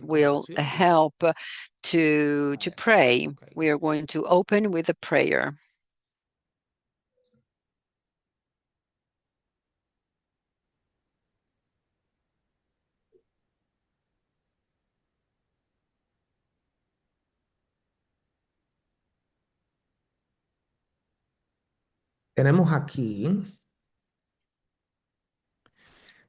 will help to pray. We are going to open with a prayer. Tenemos aquí,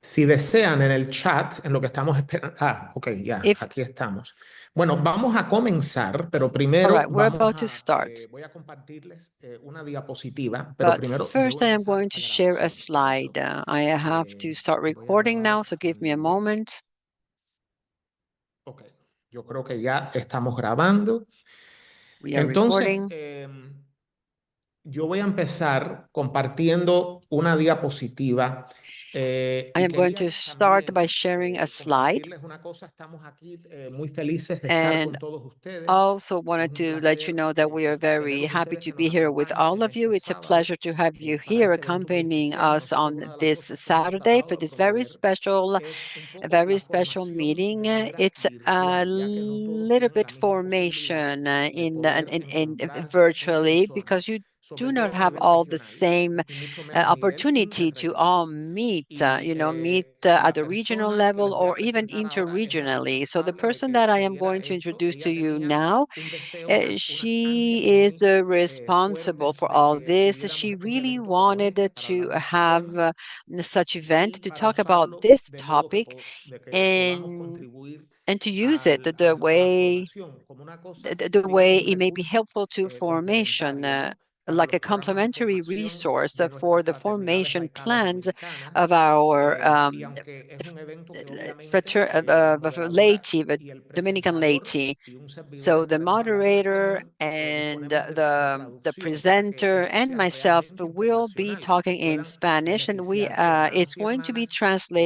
si desean en el chat, en lo que estamos esperando. Ok, ya, If aquí estamos. Bueno, vamos a comenzar, pero All primero right, we're about to start. voy a compartirles una diapositiva, pero But primero debo first, I am empezar going la to share a grabación. slide. I have to start Voy a recording now, grabar so give me a al... moment. Ok, yo creo que ya estamos grabando. We are Entonces, recording. yo voy a empezar compartiendo una diapositiva I y am going quería to start by también sharing a slide. compartirles una cosa. Estamos aquí muy felices de estar And con todos ustedes. also Es wanted un to let you placer know that we are very tenerlos happy ustedes to que nos be here with acompañen all en of you. este It's a sábado pleasure to have you para here este evento accompanying beneficial. us Nosotros on una de las this cosas que hemos Saturday for tratado de this very promover special, es un a poco very la special formación meeting. de manera It's a virtual, ya que no todos little tienen bit la misma posibilidad formation de poder in encontrarse en virtually persona, because you do sobre not todo a have nivel all the regional same y mucho menos a nivel opportunity to interregional. all meet, Y meet at la the regional persona que les level voy a or even presentar ahora es la interregionally. So the responsable de person que that I se am diera going to esto. introduce to Ella you tenía now, un deseo, unas ansias she is muy responsible fuertes for de all que this. tuviéramos She estos really eventos como wanted este para to hablar de este have tema such event y to para talk about usarlo this de modo que, topic de que podamos and contribuir to use it a la formación como una cosa, the way digamos, un it may be recurso helpful to formation, complementario, ¿no? Para like los a programas de complementary formación resource de for nuestras the fraternidades formation laicadas plans dominicanas. of our Y aunque es un evento que obviamente la moderadora Laity, the y el Dominican presentador Laity. y un servidor So the estaremos hablando en moderator español, and disponemos de the traducción para que presenter esto and sea myself realmente will be internacional y que talking in puedan Spanish, and we beneficiarse hermanos it's y going to be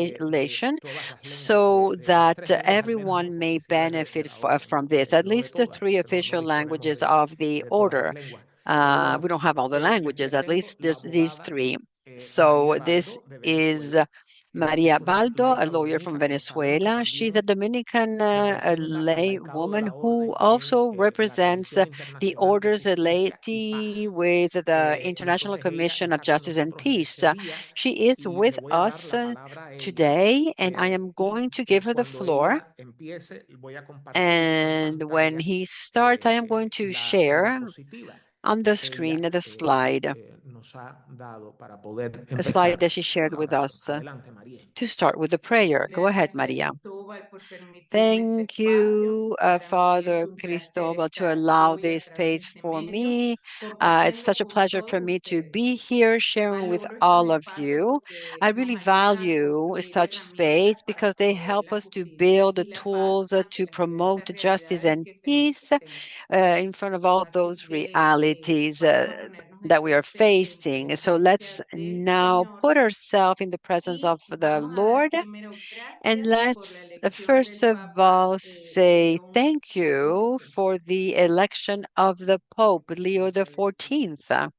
hermanas de translation todas las lenguas, so de las that tres lenguas al menos everyone may oficiales de benefit la orden, from ¿no? this, at No de least the todas, three porque no official disponemos languages of the de todas las order. lenguas. Pero We bueno, don't have all the les languages, at presento least la these abogada three. María So this Baldo de is Venezuela. Maria Es una Baldo, a laica lawyer from dominica, como sabemos, que Venezuela. She's a también Dominican representa el lay laicado de woman la who orden en also la represents Comisión the Internacional de Order's Justicia y laity Paz. with the Y International entonces ella Commission of está con Justice and nosotros en Peace. este día She is y le with voy a dar us la palabra a ella. today, and I am going to give her the Cuando floor. ella empiece, voy a compartir en And when pantalla he starts, I am going to la share diapositiva on the que screen ella the slide, nos ha dado para poder a slide that empezar she con shared una with oración. us Adelante, María. to start with the prayer. Go ahead, Gracias, Maria. Cristóbal, por permitirme este Thank espacio. you, Para mí es Father un placer Cristobal, to estar allow hoy a this través de space este for medio me. It's compartiendo such a con pleasure todos for me to ustedes. be here sharing with Valoro estos all of espacios you. porque I nos really ayudan a value construir such space herramientas para because they promover help la us to justicia build the y la paz tools ante to las promote diversas justice realidades and que se nos peace presentan. in front of all Así those que realities vamos a ponernos that we are en facing. So let's presencia del now Señor put ourselves in the presence y of the vamos a dar Lord. primero And gracias por la let's elección first del of Papa all say León thank you XIV. for the election of the Pope, Leo the Vamos a decir, 14th,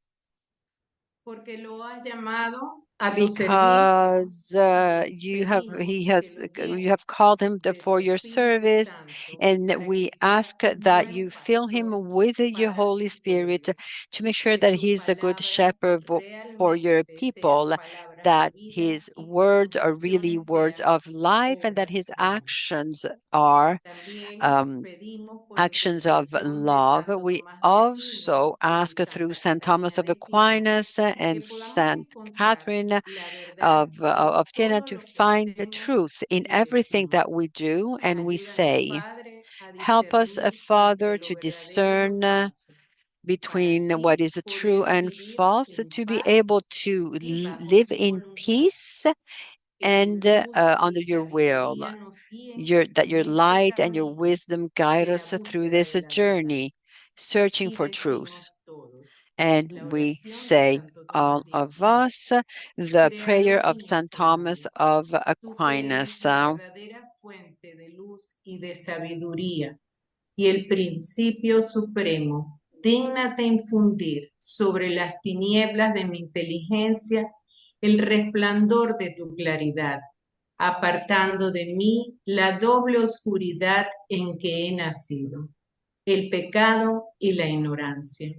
porque lo has llamado a tu servicio because y pedimos que lo you llenes have called him de tu for your Espíritu service, Santo and para we que sea ask un that buen you fill him pastor with your para Holy tu Spirit pueblo, to make sure que that sus he's a good palabras shepherd for your realmente sean people, palabras de that vida his y que words sus are really acciones words sean of life, and that obras his de amor. actions are También um, pedimos por actions of intercesión de love. Santo We Tomás de Aquino also y ask through Santa St. Thomas Catalina of de Siena Aquinas que and podamos St. encontrar Catherine la verdad en of Tiana todo to lo que find the hacemos truth in y everything that decimos. we do and we Ayúdanos, say. Padre, a Help us, discernir Father, entre lo to verdadero y lo discern falso, para between what así is true poder and vivir false, en to be paz able to y bajo live tu in voluntad. peace Que tu and luz y under your will. sabiduría nos guíen That en your este light and your camino wisdom guide de la us through búsqueda this de la verdad. journey, searching Y for truth. decimos todos la And we oración de say, Santo all Tomás de of Aquino. us, the prayer Creador of St. Thomas inefable, of tú que Aquinas. eres la verdadera fuente de luz y de sabiduría y el principio supremo, dígnate infundir sobre las tinieblas de mi inteligencia el resplandor de tu claridad, apartando de mí la doble oscuridad en que he nacido, el pecado y la ignorancia.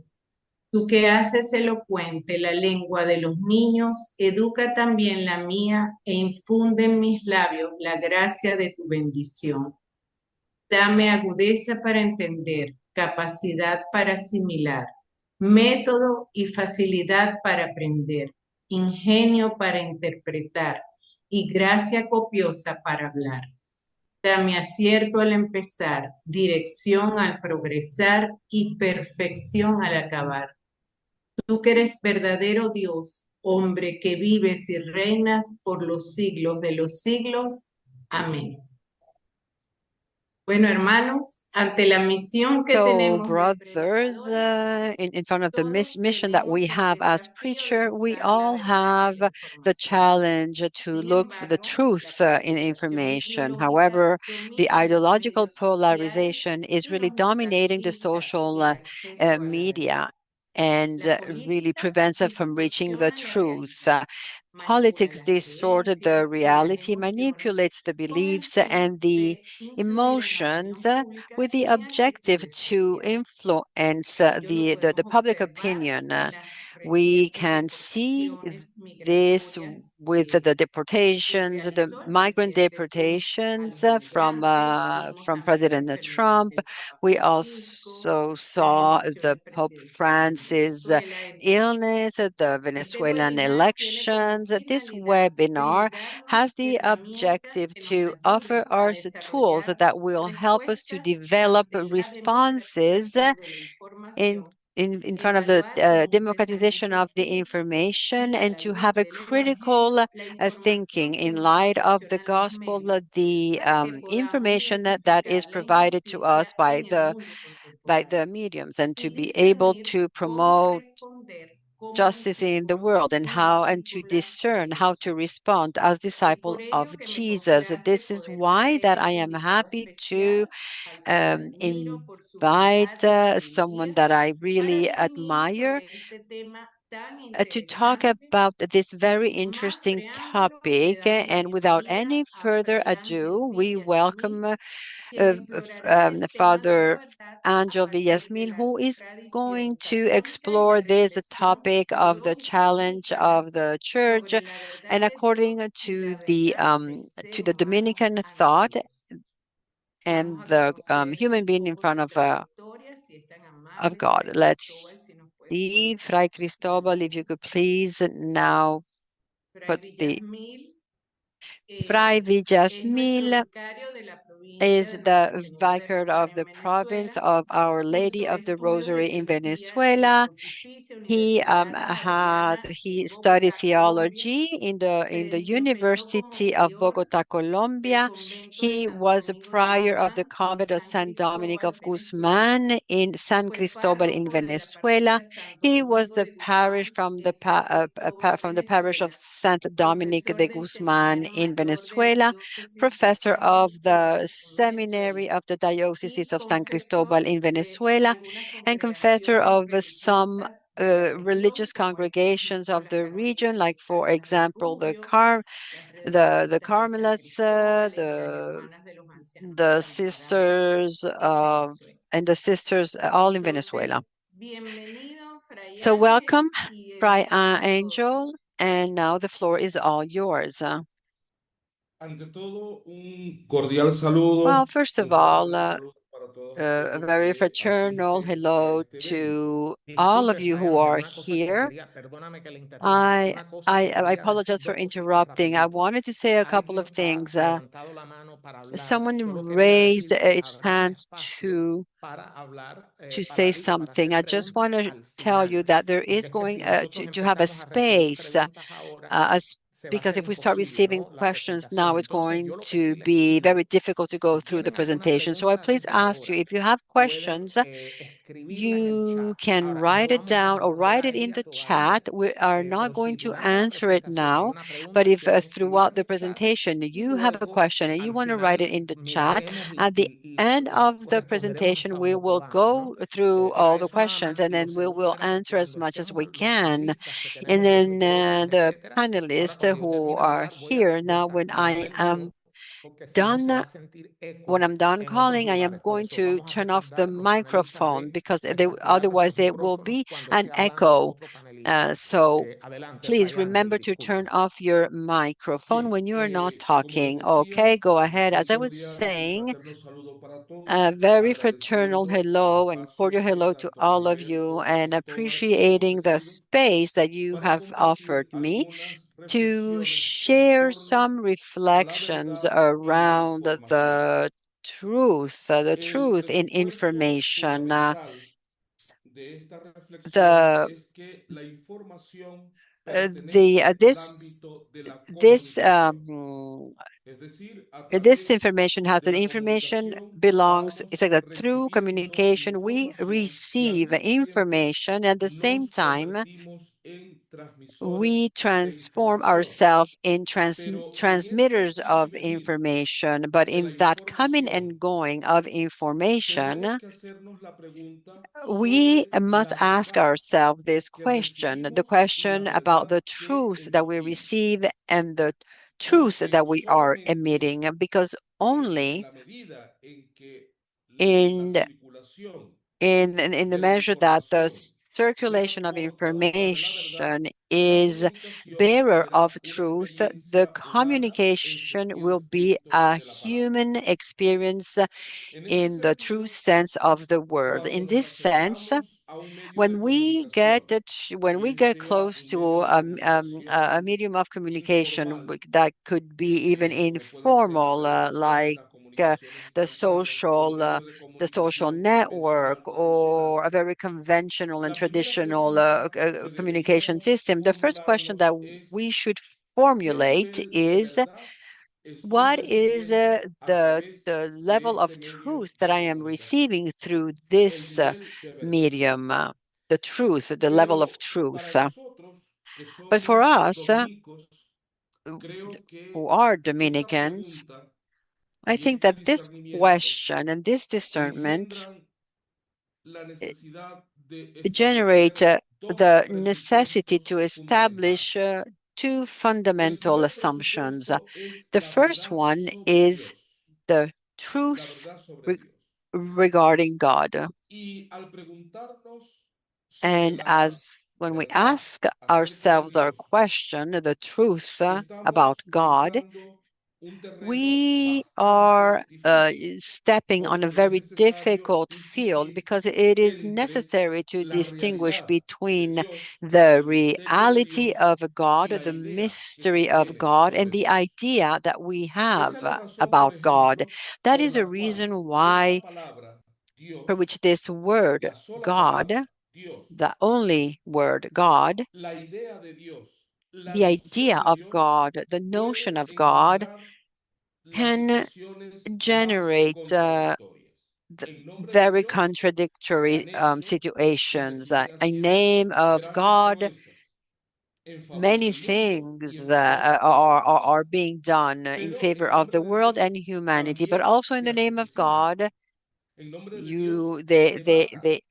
Tú que haces elocuente la lengua de los niños, educa también la mía e infunde en mis labios la gracia de tu bendición. Dame agudeza para entender, capacidad para asimilar, método y facilidad para aprender, ingenio para interpretar y gracia copiosa para hablar. Dame acierto al empezar, dirección al progresar y perfección al acabar. Tú que eres verdadero Dios, hombre que vives y reinas por los siglos de los siglos. Amén. Bueno, hermanos, ante la misión que So, tenemos de brothers, predicadores, in front of the todos mission that we tenemos el have as desafío de preacher, we buscar la all verdad en have la the información. challenge to Sin look for the embargo, truth la in polarización information. ideológica However, the domina los ideological medios sociales polarization is y really nos dominating the obstaculiza social el acceso a la verdad. media and La really política prevents us from reaching the distorsiona la truth. realidad, manipula Politics las distorted the creencias y las reality, emociones manipulates the con el beliefs fin and the de influir en la emotions opinión pública with the sin el objective criterio to social. influence Ello lo the podemos public observar opinion. en las We recientes can see deportaciones this migratorias with que the que deportations, the realizó el migrant presidente Trump a deportations los migrantes. Vimos from también President que Trump. el Papa We Francisco, also las saw the elecciones Pope presidenciales en Francis Venezuela, entre otros. illness, the Este Venezuelan webinar tiene como elections. This finalidad webinar brindarnos has the herramientas objective que nos to offer ayuden a us tools desarrollar that will help us to respuestas develop ante la responses democratización de la in información, in front of the evaluar con un democratization pensamiento of the crítico information y a and la to luz have a del critical Evangelio la thinking información que in nos light of the proporcionan los gospel, medios the para que podamos information that is identificar la provided to us injusticia en el mundo by contemporáneo the mediums, and to y be able discernir to cómo promote responder como justice in the discípulos world, and en los how and to singular discern how to elecciones. respond as Es disciple por of ello que me Jesus. complace This is poder why traer that de I am invitado happy to especial al que admiro por su invite humildad y someone sabiduría that I para really dirimir admire sobre este tema tan to talk interesante about this y very sin más interesting preámbulos le topic. damos la And without bienvenida any a further Fray Ángel ado, we welcome Villasmil, quien explorará el tema de la Father verdad a Angel partir de Villasmil, la who is going tradición to católica y la explore this reflexión topic of the teológica challenge dominicana of the church. sobre la verdad And de according Dios y la verdad del ser to the humano Dominican ante thought Dios. Vamos and a the conocer human un being in poco front su trayectoria, si es tan of amable, God. Fray Cristóbal, Let's si nos puede see, colocar Fray la Cristobal, if you luz. could please now Fray put the Villasmil Fray es nuestro Villasmil vicario de la provincia is de Nuestra the Señora de vicar of Rosario the en province Venezuela. of Our Lady Cursó of the estudios de Rosary in teología en la Venezuela. Pontificia He Universidad Javeriana he en studied Bogotá, Colombia. theology Se in the desempeñó como University of prior Bogota, del Colombia. convento de He Santo was a Domingo de prior of the Guzmán en convent of San San Dominic Cristóbal, of Venezuela. Guzman in San Fue Cristobal in párroco de la Venezuela. parroquia Santo He was Domingo the de parish Guzmán en San Cristóbal, from the parish of Venezuela. Saint Dominic Profesor de del Guzman Seminario in Mayor de la Venezuela, Diócesis de professor San of the Cristóbal en seminary Venezuela of the Diocese y of San Cristobal confesor in de Venezuela, algunas and confessor congregaciones of some religiosas de la religious región, como el congregations ejemplo of las the region, like for carmelitas de example Rubio, las the redentoristas de San Carmelites, Cristóbal y las hermanas de los ancianos the desamparados sisters en of Venezuela. and the sisters all in Venezuela. Entonces, bienvenido, Fray So Ángel, welcome, y el Fray floor is yours. Angel, and now the floor is all yours. Ante todo, un cordial saludo, Well, first un of all, fraterno saludo para todos a aquellos very que fraternal asisten a hello este evento. to all of Disculpe, you Fray who Ángel, are una cosa que here. quería, perdóname que le interrumpa, I una cosa que I quería decir, apologize for dos cositas interrupting. I rapidito. wanted to say a couple Alguien of ha things. levantado la mano para hablar. Someone Solo quería raised decir que its habrá un hands espacio para hablar, to say para something. hacer I just want preguntas to al tell you final. that there Porque is es que going si nosotros to have a empezamos a recibir space, preguntas ahora, as se va a because hacer if we start imposible, receiving ¿no? La questions presentación. now, it's Entonces, going yo lo que to sí les be pido, very difficult to go si through the tienen alguna presentation. So I pregunta please desde ask you, ahora, if you have pueden questions, You can write it down or write it in the chat. We are not going to answer it now, but if throughout the presentation you have a question and you want to write it in the chat, at the end of the presentation, we will go through all the questions and then we will answer as much as we can. And then the panelists who are here now, done when I'm done calling, I am going to turn off the microphone because otherwise there will be an echo. So please remember to turn off your microphone when you are not talking. Okay, go ahead. As I was saying, a very fraternal hello and cordial hello to all of you, and appreciating the space that you have offered me to share some reflections around the truth in information. The the this this information has the information belongs. It's like that through communication we receive information. At the same time, we transform ourselves in transmitters of information, but in that coming and going of information, we must ask ourselves this question, the question about the truth that we receive and the truth that we are emitting, because only in in the measure that the circulation of information is bearer of truth, the communication will be a human experience in the true sense of the word. In this sense, when we get close to a medium of communication that could be even informal, like uh, the social uh, the social network or a very conventional and traditional communication system, the first question that we should formulate is, what is the level of truth that I am receiving through this medium? The truth, the level of truth. But for us, who are Dominicans, I think that this question and this discernment generate the necessity to establish two fundamental assumptions. The first one is the truth re regarding God. And as when we ask ourselves our question, the truth about God, we are stepping on a very difficult field because it is necessary to distinguish between the reality of God, the mystery of God, and the idea that we have about God. That is a reason why, for which this word, God, the only word, God, the idea of God, the notion of God, can generate very contradictory situations. A name of God, many things are being done in favor of the world and humanity, but also in the name of God, you they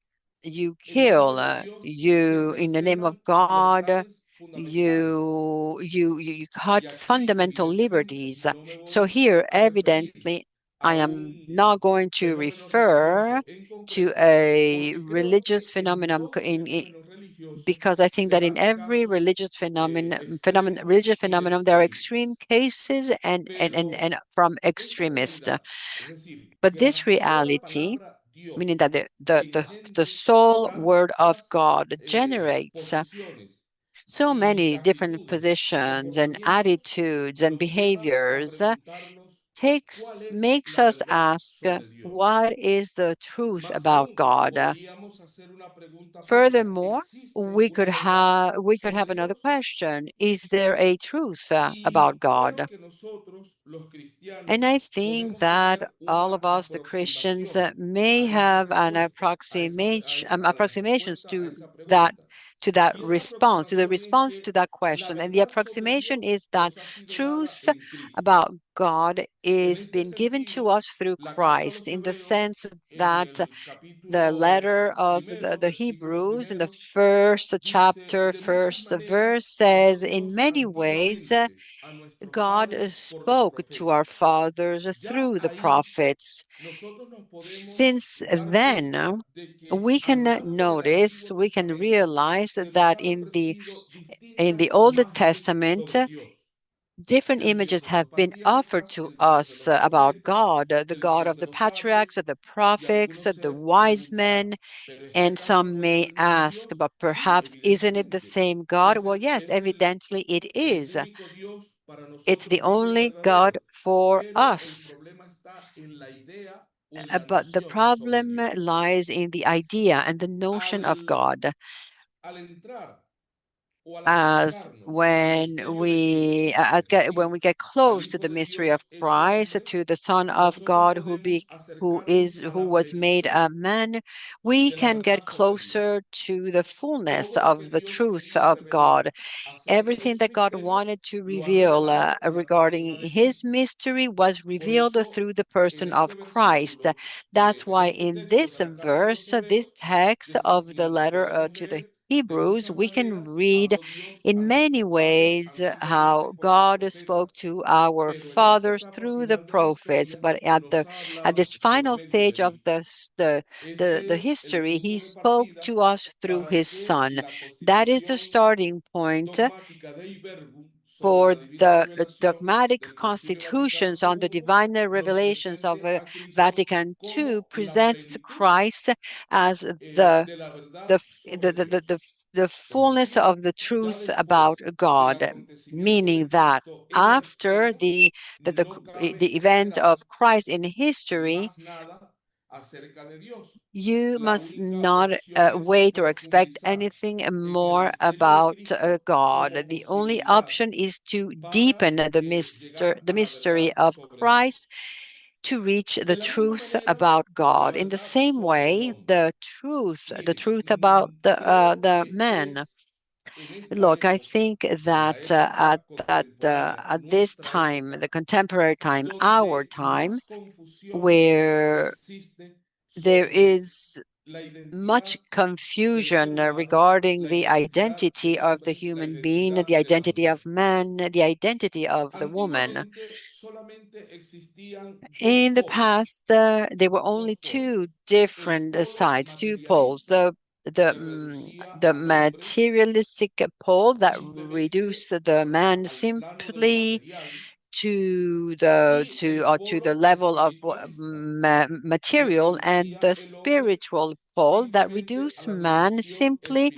you kill, you in the name of God, you cut fundamental liberties. So here, evidently, I am not going to refer to a religious phenomenon because I think that in every religious phenomenon, there are extreme cases and from extremists. But this reality, meaning that the sole word of God generates so many different positions and attitudes and behaviors, makes us ask, what is the truth about God? Furthermore, we could have another question. Is there a truth about God? And I think that all of us, the Christians, may have an approximations that to that response, to the response to that question. And the approximation is that truth about God is being given to us through Christ, in the sense that the letter of the Hebrews in the first chapter, first verse says, in many ways, God spoke to our fathers through the prophets. Since then, we can notice, we can realize that in the Old Testament, different images have been offered to us about God, the God of the patriarchs, the prophets, the wise men, and some may ask, but perhaps isn't it the same God? Well, yes, evidently it is. It's the only God for us. But the problem lies in the idea and the notion of God. As when when we get close to the mystery of Christ, to the Son of God who was made a man, we can get closer to the fullness of the truth of God. Everything that God wanted to reveal regarding his mystery was revealed through the person of Christ. That's why in this verse, this text of the letter to the Hebrews, we can read in many ways how God spoke to our fathers through the prophets, but at this final stage of the history, he spoke to us through his Son. That is the starting point for the dogmatic constitutions on the divine revelations of Vatican II presents Christ as the fullness of the truth about God, meaning that after the event of Christ in history, you must not wait or expect anything more about God. The only option is to deepen the mystery of Christ to reach the truth about God. In the same way, the truth about the man. Look, I think that at this time, the contemporary time, our time, where there is much confusion regarding the identity of the human being, the identity of man, the identity of the woman. In the past, there were only two different sides, two poles. The materialistic pole that reduced the man simply to the level of material, and the spiritual pole that reduce man simply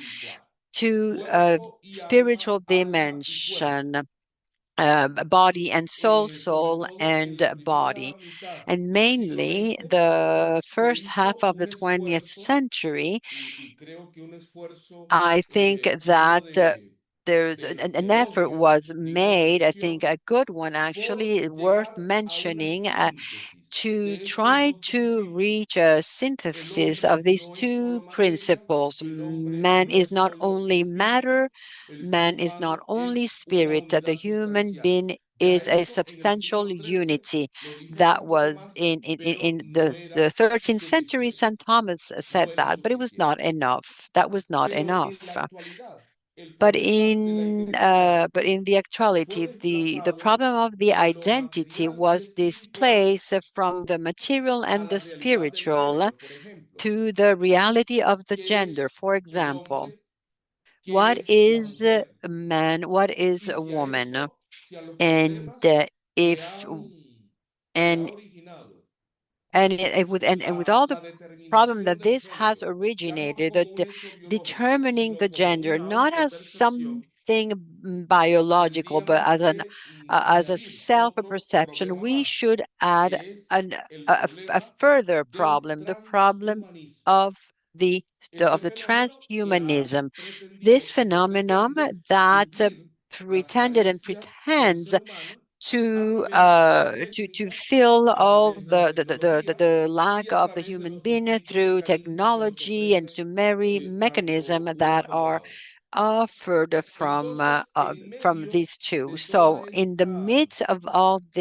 to a spiritual dimension, body and soul, soul and body. And mainly the first half of the 20th century, I think that there's an effort was made, I think a good one actually, worth mentioning, to try to reach a synthesis of these two principles. Man is not only matter, man is not only spirit. The human being is a substantial unity. That was in the 13th century, St. Thomas said that, but it was not enough. That was not enough. But in the actuality, the problem of the identity was displaced from the material and the spiritual to the reality of the gender. For example, what is a man? What is a woman? And if and and with all the problem that this has originated, that determining the gender not as anything biological, but as a self-perception, we trabajar, should add que es an, el a problema further del problem, the problem transhumanismo. of Este the fenómeno que ha transhumanism. This pretendido o que phenomenon pretende that suplir las pretended and carencias del pretends ser humano a través de la to eléctrica, fill a all través de la tecnología the y lack a of the través de human los being distintos through mecanismos que nos technology and ofrece to many tanto mechanisms uno that como are la otra. offered Entonces, en from medio these two. de So in the midst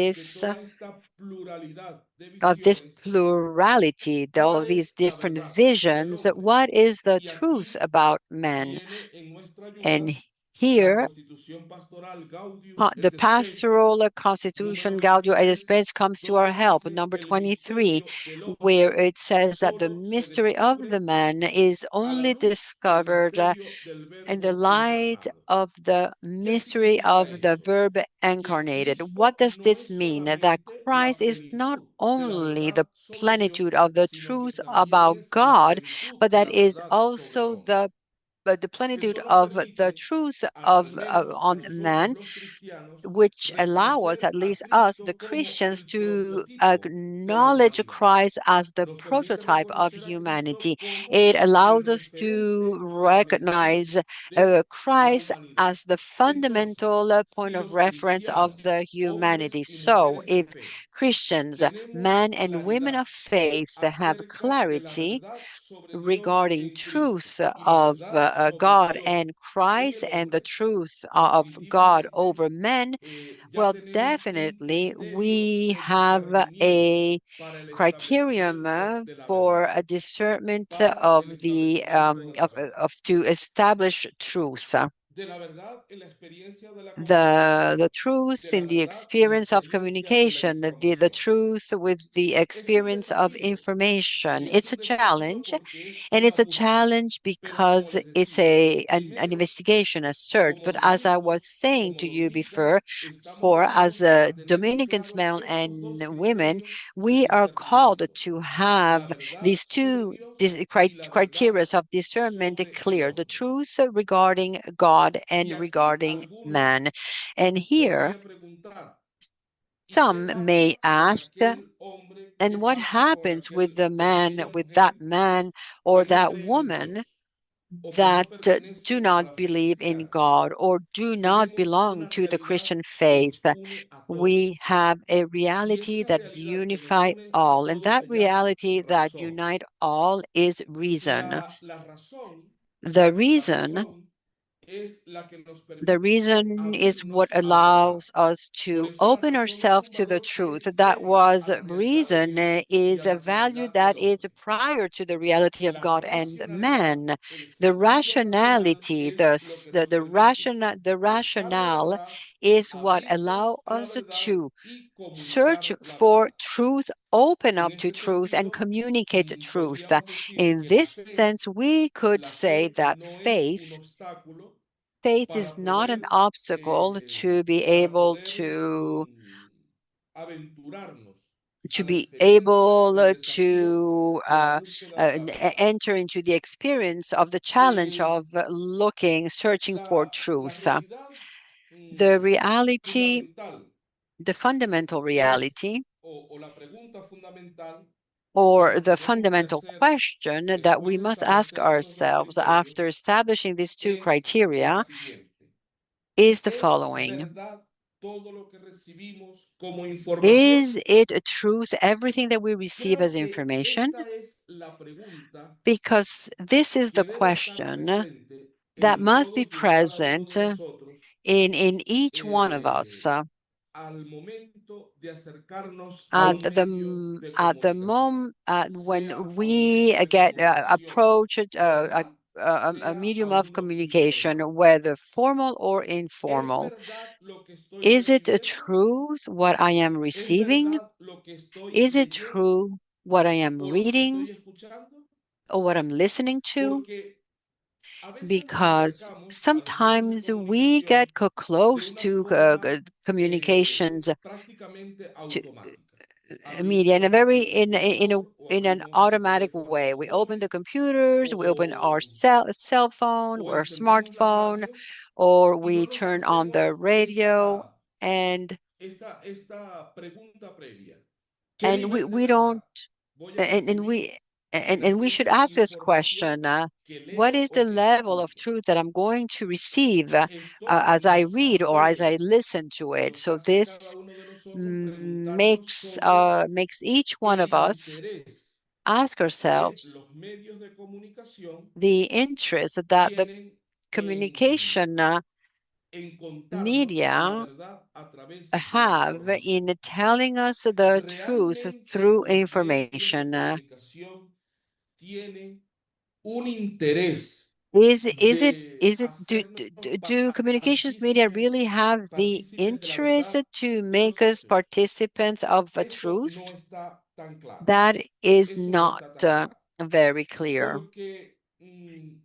de toda esta pluralidad de of this visiones, plurality, all ¿cuál these es la different verdad del visions, hombre? what is the Y truth aquí about men? viene en nuestra And ayuda la here, Constitución Pastoral Gaudium the et Spes, pastoral número constitution Gaudium et 23, Spes comes to our donde help, dice number el 23, misterio del where hombre it says that the solo se mystery of the descubre man is a la only luz del discovered misterio del in the Verbo light encarnado. of the ¿Qué mystery significa of the esto? Verb Que incarnated. What Cristo does no this es mean? That solamente la Christ is not plenitud de la only the verdad sobre plenitude Dios, of the sino que truth también about es la God, plenitud but de that la is verdad sobre el also hombre. the plenitude Eso nos of the permite, truth al of menos a on nosotros man, los cristianos, which allow us, reconocer at a least us, the Cristo como Christians, el to prototipo de la acknowledge humanidad. Christ as the Nos permite prototype of reconocer a Cristo humanity. como It el allows us to referente fundamental recognize de la Christ humanidad. as the Entonces, fundamental si point of los reference of cristianos, the humanity. hombres y So, mujeres de if fe, Christians, tenemos men and women claridad of faith, have acerca de la clarity verdad sobre Dios regarding en Cristo truth y la of verdad sobre God Dios and en Christ el and the hombre, truth of God definitivamente over men, ya well, tenemos un definitely criterio we de have discernimiento a para el criterion establecimiento de la for verdad, a discernment para el establecimiento de la verdad. of to establish truth. De la verdad en la experiencia de la The comunicación, de truth la in the verdad en la experience of experiencia de la communication, the información. truth with the Es un experience of desafío, information. y es It's a un desafío challenge, porque es and it's una a búsqueda. challenge Pero como because les it's decía, an primero, investigation, a search. como But as I was dominicos, saying como to you dominicas, before, estamos for as llamados a tener Dominicans, claro men estos and dos women, criterios de we are called discernimiento: to la have verdad these sobre two Dios y la verdad criteria of discernment sobre el clear: the hombre. truth regarding God Y and aquí regarding alguno man. And here, podría preguntar, ¿y qué some may pasa con ask, aquel hombre que and what pasa con happens with the con man, aquella with that mujer man or que no that creen en woman Dios o que that no do pertenecen a not la fe believe in cristiana? God or do not Tenemos belong una to the realidad Christian que faith? nos une a We todos. have a Y reality esa that realidad que nos unify une a all, and todos that se llama reality that razón. unite all is reason. La razón, The la reason razón es la que nos The permite reason is what abrirnos a la verdad. allows us Por to eso la open razón es ourselves un to the valor que truth. es That previo was a la realidad de reason Dios y is a a la value realidad that del is hombre. prior to the reality of La God and racionalidad, man. el The sentido racional, rationality, es lo que nos permite the buscar la rationale verdad, is what allow abrirnos a la us verdad to y search comunicar la for verdad. truth, open En up to este truth, and sentido, communicate truth. podríamos decir In que this sense, we could la say fe that no es un faith obstáculo faith is para not an poder, obstacle to be para able poder aventurarnos a to la be experiencia able del desafío de la búsqueda de la verdad. enter into the experience of the challenge of looking, searching for La truth. realidad The reality, fundamental the fundamental es, reality, o la pregunta fundamental que or nos the debemos de fundamental hacer question that we después de must ask establecer estos dos ourselves criterios after establishing these two es la criteria siguiente: is the ¿es following. verdad todo lo que recibimos como información? Is it a truth, everything that we receive Creo as que information? esta es la pregunta Because this is the que debe estar question presente that en must be todos y en cada uno present de nosotros in each one of us al momento de acercarnos a un medio de at the comunicación, moment when sea a un we medio de get comunicación approach formal, a sea a medium of uno communication, informal. whether formal or ¿Es informal. verdad lo que estoy Is it a recibiendo? truth what I am ¿Es receiving? verdad lo que estoy Is it leyendo true what I am o lo que reading estoy escuchando? or what I'm listening to? Porque a veces nos Because acercamos a los medios de sometimes we get comunicación de close una to forma communications prácticamente to, automática. media in a very in an aprendemos a automatic utilizar los way. We open the teléfonos computers, we open our cell phone o or encendemos la smartphone, radio or y no we nos turn on the hacemos radio, and esta pregunta previa. ¿Qué and we nivel de we don't verdad voy a and recibir we de we should aquella ask this question, información que what leo is the o que level of escucho? truth that I'm going to receive Estoy as I como read or as I Saucedo, listen to que it? nos So hace a cada this uno de nosotros preguntarnos makes each one el of us interés ask que ourselves los medios de comunicación the interest that the tienen communication en contarnos la media verdad a través de la have información. in telling us the truth ¿Realmente through los medios de information. comunicación tienen un interés Is de it hacernos do communications media really have the partícipes de la interest verdad to de make los us hechos? participants of a Eso no truth? está tan claro. That is Eso no not está tan claro. very clear, Porque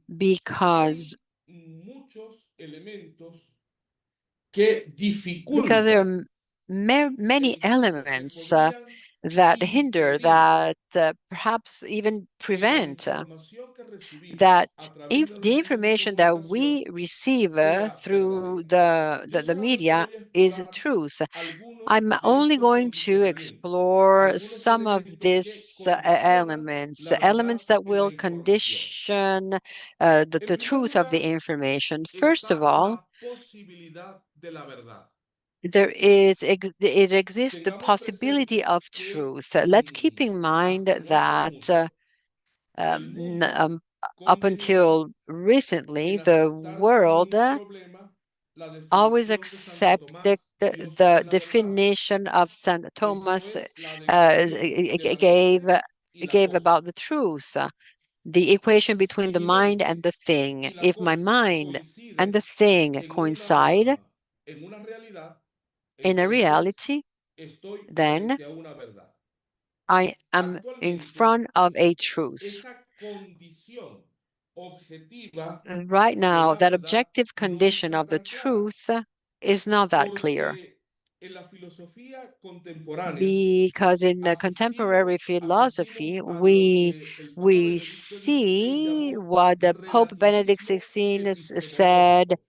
because hay muchos elementos que there dificultan are many el juicio, que elements podrían that hinder, impedir that perhaps even que la prevent información que recibimos that a través if de los the medios de information that we comunicación receive sea through verdadera. Yo the solamente media voy a is explorar truth. algunos I'm de only estos going to condicionamientos, explore algunos some of elementos que these condicionan elements, la verdad elements that en la will información. condition En the primer truth of the lugar, information. First of está all, la posibilidad de la verdad. it exists the Tengamos possibility presente of que truth. Let's keep in mind hasta no hace that mucho el um, mundo up convenía until recently, en the aceptar sin world problema la always definición de Santo accepted Tomás, Dios the es la verdad. definition of Saint Esto Thomas es la decisión de la mente y la gave cosa. about the truth, the equation between Si the mi mind and mente the thing. y la If my cosa mind and the coinciden thing coincide en una realidad, in a entonces reality, estoy then frente a una verdad. I am in Actualmente, front of a truth. esa condición objetiva Right de now, la that verdad objective no condition está of the tan clara, truth is not that clear. porque en la filosofía contemporánea Because in the contemporary asistimos philosophy, a lo que el Papa we Benedicto XVI see llamó what the Pope Benedict relativismo XVI said, epistemológico.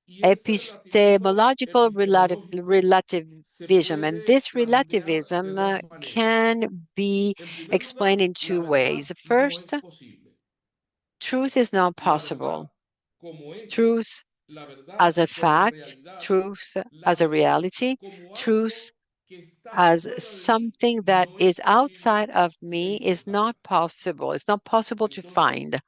Y ese relativismo epistemological epistemológico se relativism. And puede this plantear de relativism dos maneras. can be En primer explained lugar, in la two ways. verdad no First, es posible. truth is not La possible. verdad como hecho, Truth la verdad as a como fact, realidad, truth la as a verdad reality, como truth algo que está as fuera de mí, something that no es is outside posible of de me is not encontrar. possible. It's not possible to Entonces, find.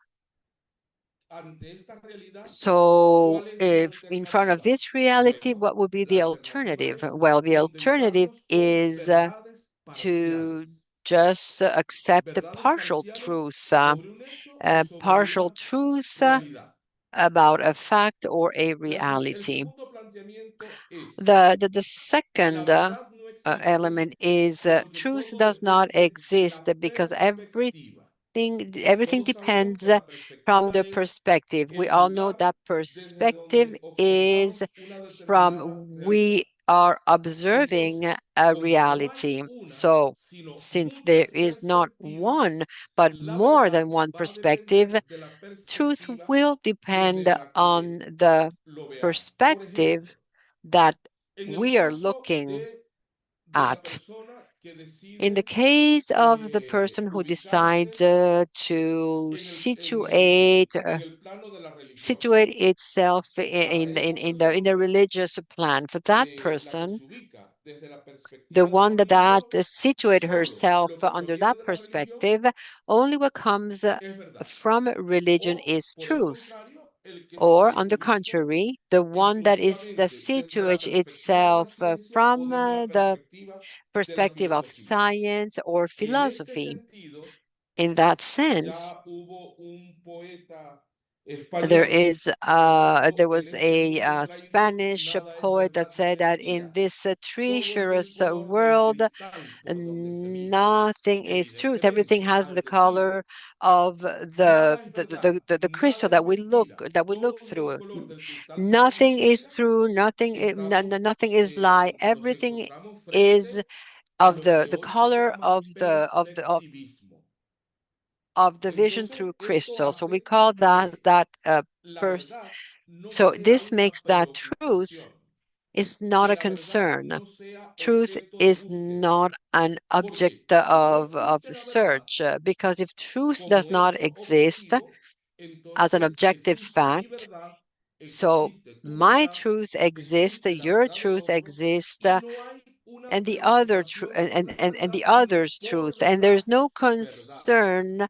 ante esta realidad, So, ¿cuál es la if in front of alternativa? this reality, Bueno, what would be la the alternativa alternative? es Well, the alternative contentarnos con is verdades to parciales. just accept the Verdades partial parciales truth, sobre un hecho o sobre partial una truth realidad. about a fact or a El reality. segundo planteamiento es, The la second verdad no existe element is porque truth todo does not depende de exist la because perspectiva. everything Todos sabemos depends que la from perspectiva the es perspective. We el all know lugar that desde perspective donde is observamos una determinada from we realidad. are observing Entonces, a como no hay reality. una, So, sino since there muchas is not perspectivas, one, but la more than verdad one va a perspective, depender de la truth perspectiva will desde depend la on que the lo veamos. Por ejemplo, perspective that en el we are caso looking de la at. persona que In the decide case of the person who decides ubicarse to en el plano de la religión, situate itself para esa in the persona, religious plan, for that la que person, se ubica desde la the perspectiva de la one religión, situate solo herself lo que under proviene that de la religión perspective, only what comes es verdad. from religion O, is por el truth. contrario, el que Or, se on the ubica contrary, the one that exclusivamente desde la situates perspectiva de la itself ciencia o from desde la the perspectiva de la perspective of filosofía. science or En este philosophy. sentido, In that sense, ya hubo un poeta there español is que there dijo, en was este mundo traído, Spanish nada es poet that verdad ni said that in mentira. this Todo es de un treacherous color de world, cristal por donde se mire. nothing is truth. Everything Evidentemente, has al the decir color of nada es verdad, the nada crystal es mentira, that we look todo es del through. color del cristal por donde Nothing se is mira, true. Nothing estamos, nothing is lie. nos Everything encontramos is frente of the color of the vision through crystal. So we call that La first. verdad no So sea this una makes that truth preocupación, is not que a la verdad concern. no sea Truth objeto de is búsqueda. not an object Porque si no of existe la verdad search, because if truth does como not hecho exist objetivo, as an entonces objective existe mi fact, verdad, so existe tu my verdad, truth exists, existe la your verdad del truth otro exists, y no hay una and the other preocupación por la and verdad, the sino other's por truth, and there's no las verdades. concern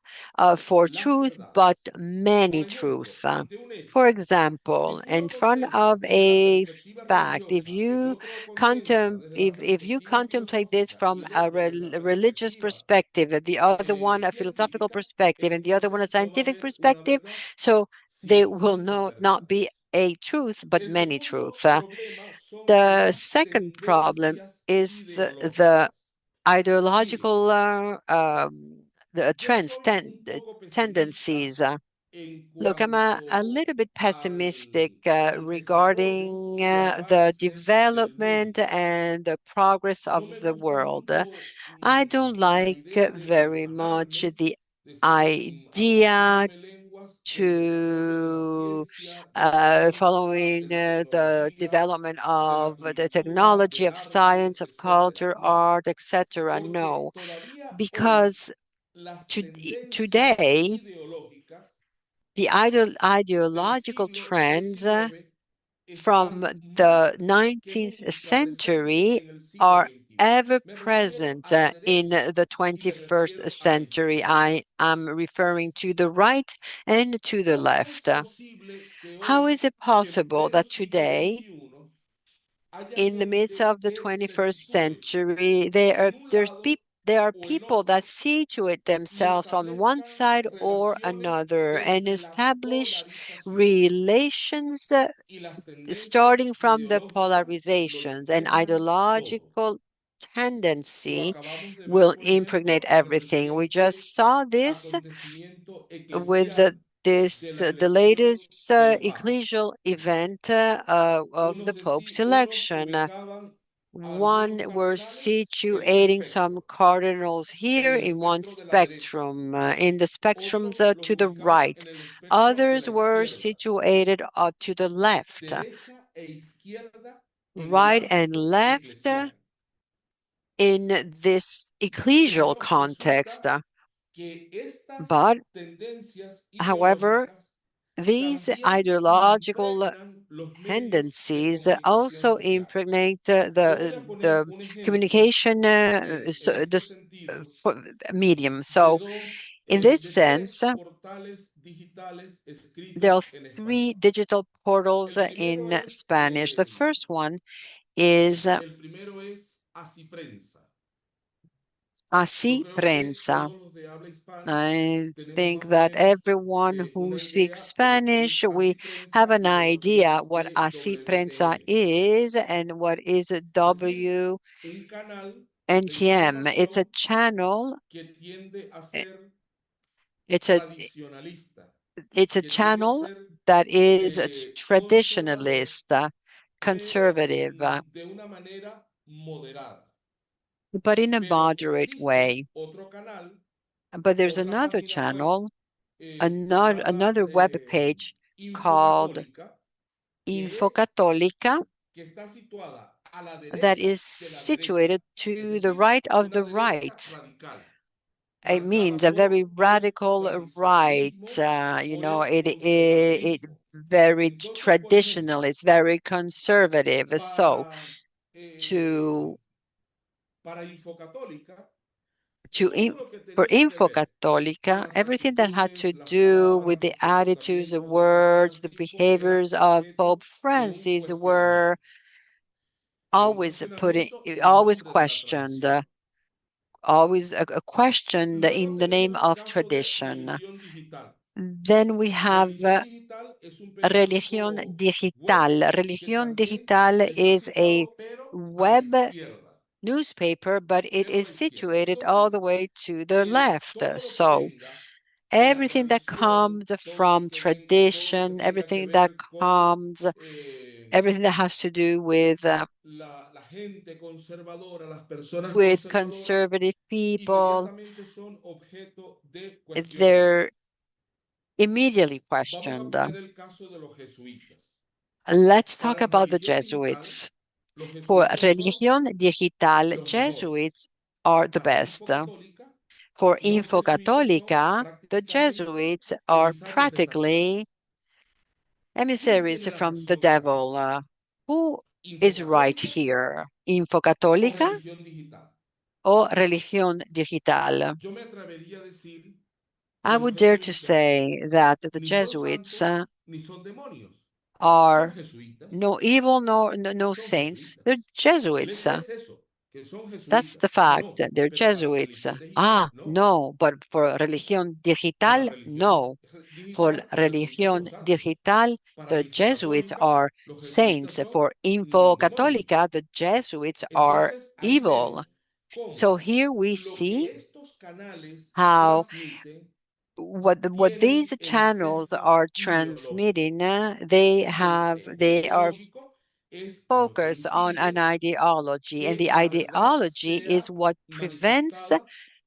for Las truth but verdades. many Por ejemplo, truth. ante un For hecho, si example, tú in lo front contemplas of desde la a perspectiva fact, religiosa, el otro lo contempla desde la if you perspectiva contemplate this filosófica y from el a otro desde la religious perspectiva perspective, the other one a philosophical científica, perspective, and the other one a entonces no va a scientific haber una perspective, verdad, so they will ciertamente not be verdadera. a truth but El many segundo truth. problema son The las second problem tendencias is the ideológicas. Mire, ideological the yo trends, soy un poco pesimista tendencies. en Look, I'm a cuanto little bit pessimistic al desarrollo regarding y the avance del development mundo. and the progress No of me the gusta world. mucho I don't la like idea de very much profanarme, the decir, idea apasionarme lenguas en desarrollo de la to ciencia, de la técnica, de following la the tecnología, development de la of the cultura, technology, del of arte, science, of etcétera. culture, No, art, etc. porque No, todavía hoy because las to, tendencias today ideológicas the del ideological siglo trends XIX from están the más que 19th nunca presentes century en el siglo are XXI. ever Me refiero present a la in derecha the y me 21st refiero a la century. izquierda. I am referring to the right and to the ¿Cómo es left. posible que How hoy, is it en possible pleno that siglo today, XXI, haya in the midst gente of the que se 21st sitúe century, en un lado there are o en people that otro situate y themselves on one establezcan side or relaciones another and desde la establish polarización? relations Y las starting tendencias from the ideológicas lo polarizations and impregnan todo. ideological Lo tendency acabamos de ver, will por impregnate ejemplo, en el everything. We reciente just saw this acontecimiento with eclesial de la the elección latest del Papa. ecclesial event of the Pope's Unos election. ubicaban a One algunos were cardenales en un situating some espectro, cardinals en here el in one espectro de la derecha. spectrum, in the spectrums Otros los to the ubicaban right. en el espectro de la Others were izquierda. situated to the left, Derecha e izquierda en el right and ámbito left eclesial. in this ecclesial Pero context. resulta que estas But, tendencias however, ideológicas these también ideological impregnan los medios de tendencies comunicación also social. impregnate Yo voy a the poner un ejemplo communication en este sentido medium. de So, dos, in this de sense, tres portales digitales there are escritos en three español. digital portals El primero in es, Spanish. The first one is Así Prensa. Yo Así creo que Prensa. todos los de habla hispana I tenemos think más o that menos everyone who una speaks idea de lo que Spanish, es we Así have Prensa an y de lo que idea es what Así Prensa DWTN. is and what is Pues es WNTM. un canal de It's a información channel. que tiende a eh, ser It's a tradicionalista, it's a que tiende a channel ser that is a conservador, traditionalist, pero conservative, de una manera moderada. but in a Pero moderate existe way. otro canal, But there's otra another página web channel, llamada another web page called Infocatólica, que Infocatólica que está situada a la that derecha is de la derecha, situated es to the decir, right of una the derecha right. radical, It marcada means a very por el radical right. tradicionalismo, por el It conservadurismo. very Entonces, por traditional. ejemplo, It's very conservative. So para, to para Infocatólica, to todo in, lo que for tenía que ver con Infocatólica, las everything that had to actitudes, las do with palabras, the los attitudes, the comportamientos del Papa words, the Francisco eran behaviors of Pope objeto de un Francis were cuestionamiento, de un cuestionamiento en always nombre de la questioned, tradición. always questioned Luego in the name tenemos el of caso de tradition. religión digital. Then we have Religión digital es un Religión periódico web digital. que Religión también digital está is a situado, pero a la web izquierda, newspaper, but it pero a is la izquierda. situated all Entonces, the way to the left. todo lo que So venga de la everything that tradición, comes from todo lo que tradition, tenga que ver con everything that has to do with la gente conservadora, las personas with conservadoras, conservative people, inmediatamente son objeto de they're cuestionamiento. immediately Vamos a questioned. poner el caso de los jesuitas. Let's talk Para about the religión digital, Jesuits. los For jesuitas son religión digital, los mejores. Jesuits are the Para best. Infocatólica, For los jesuitas son Infocatólica, the prácticamente Jesuits are emisarios de practically Satanás. ¿Quién emissaries tiene la from the razón acá? devil. Who is right ¿Infocatólica here? o Infocatólica religión digital? o religión digital? Yo me atrevería a decir que I los would dare to jesuitas say that the ni son Jesuits santos ni son demonios. Son are jesuitas no evil, y no son saints. jesuitas. They're El Jesuits. hecho es eso, que son That's jesuitas. the Ah, fact. no, They're pero para Jesuits. religión digital, no. No, but for religión Para digital, religión no. For digital, los jesuitas son religión santos. digital, Para the Jesuits Infocatólica, are los jesuitas saints. son For demonios. Infocatólica, the Jesuits are Entonces, ahí evil. vemos cómo So here we lo que see estos canales how transmiten what these tienen el channels sesgo are ideológico. transmitting, Y el sesgo they are ideológico es lo que focused on an impide ideology, and que the la verdad ideology is sea what prevents manifestada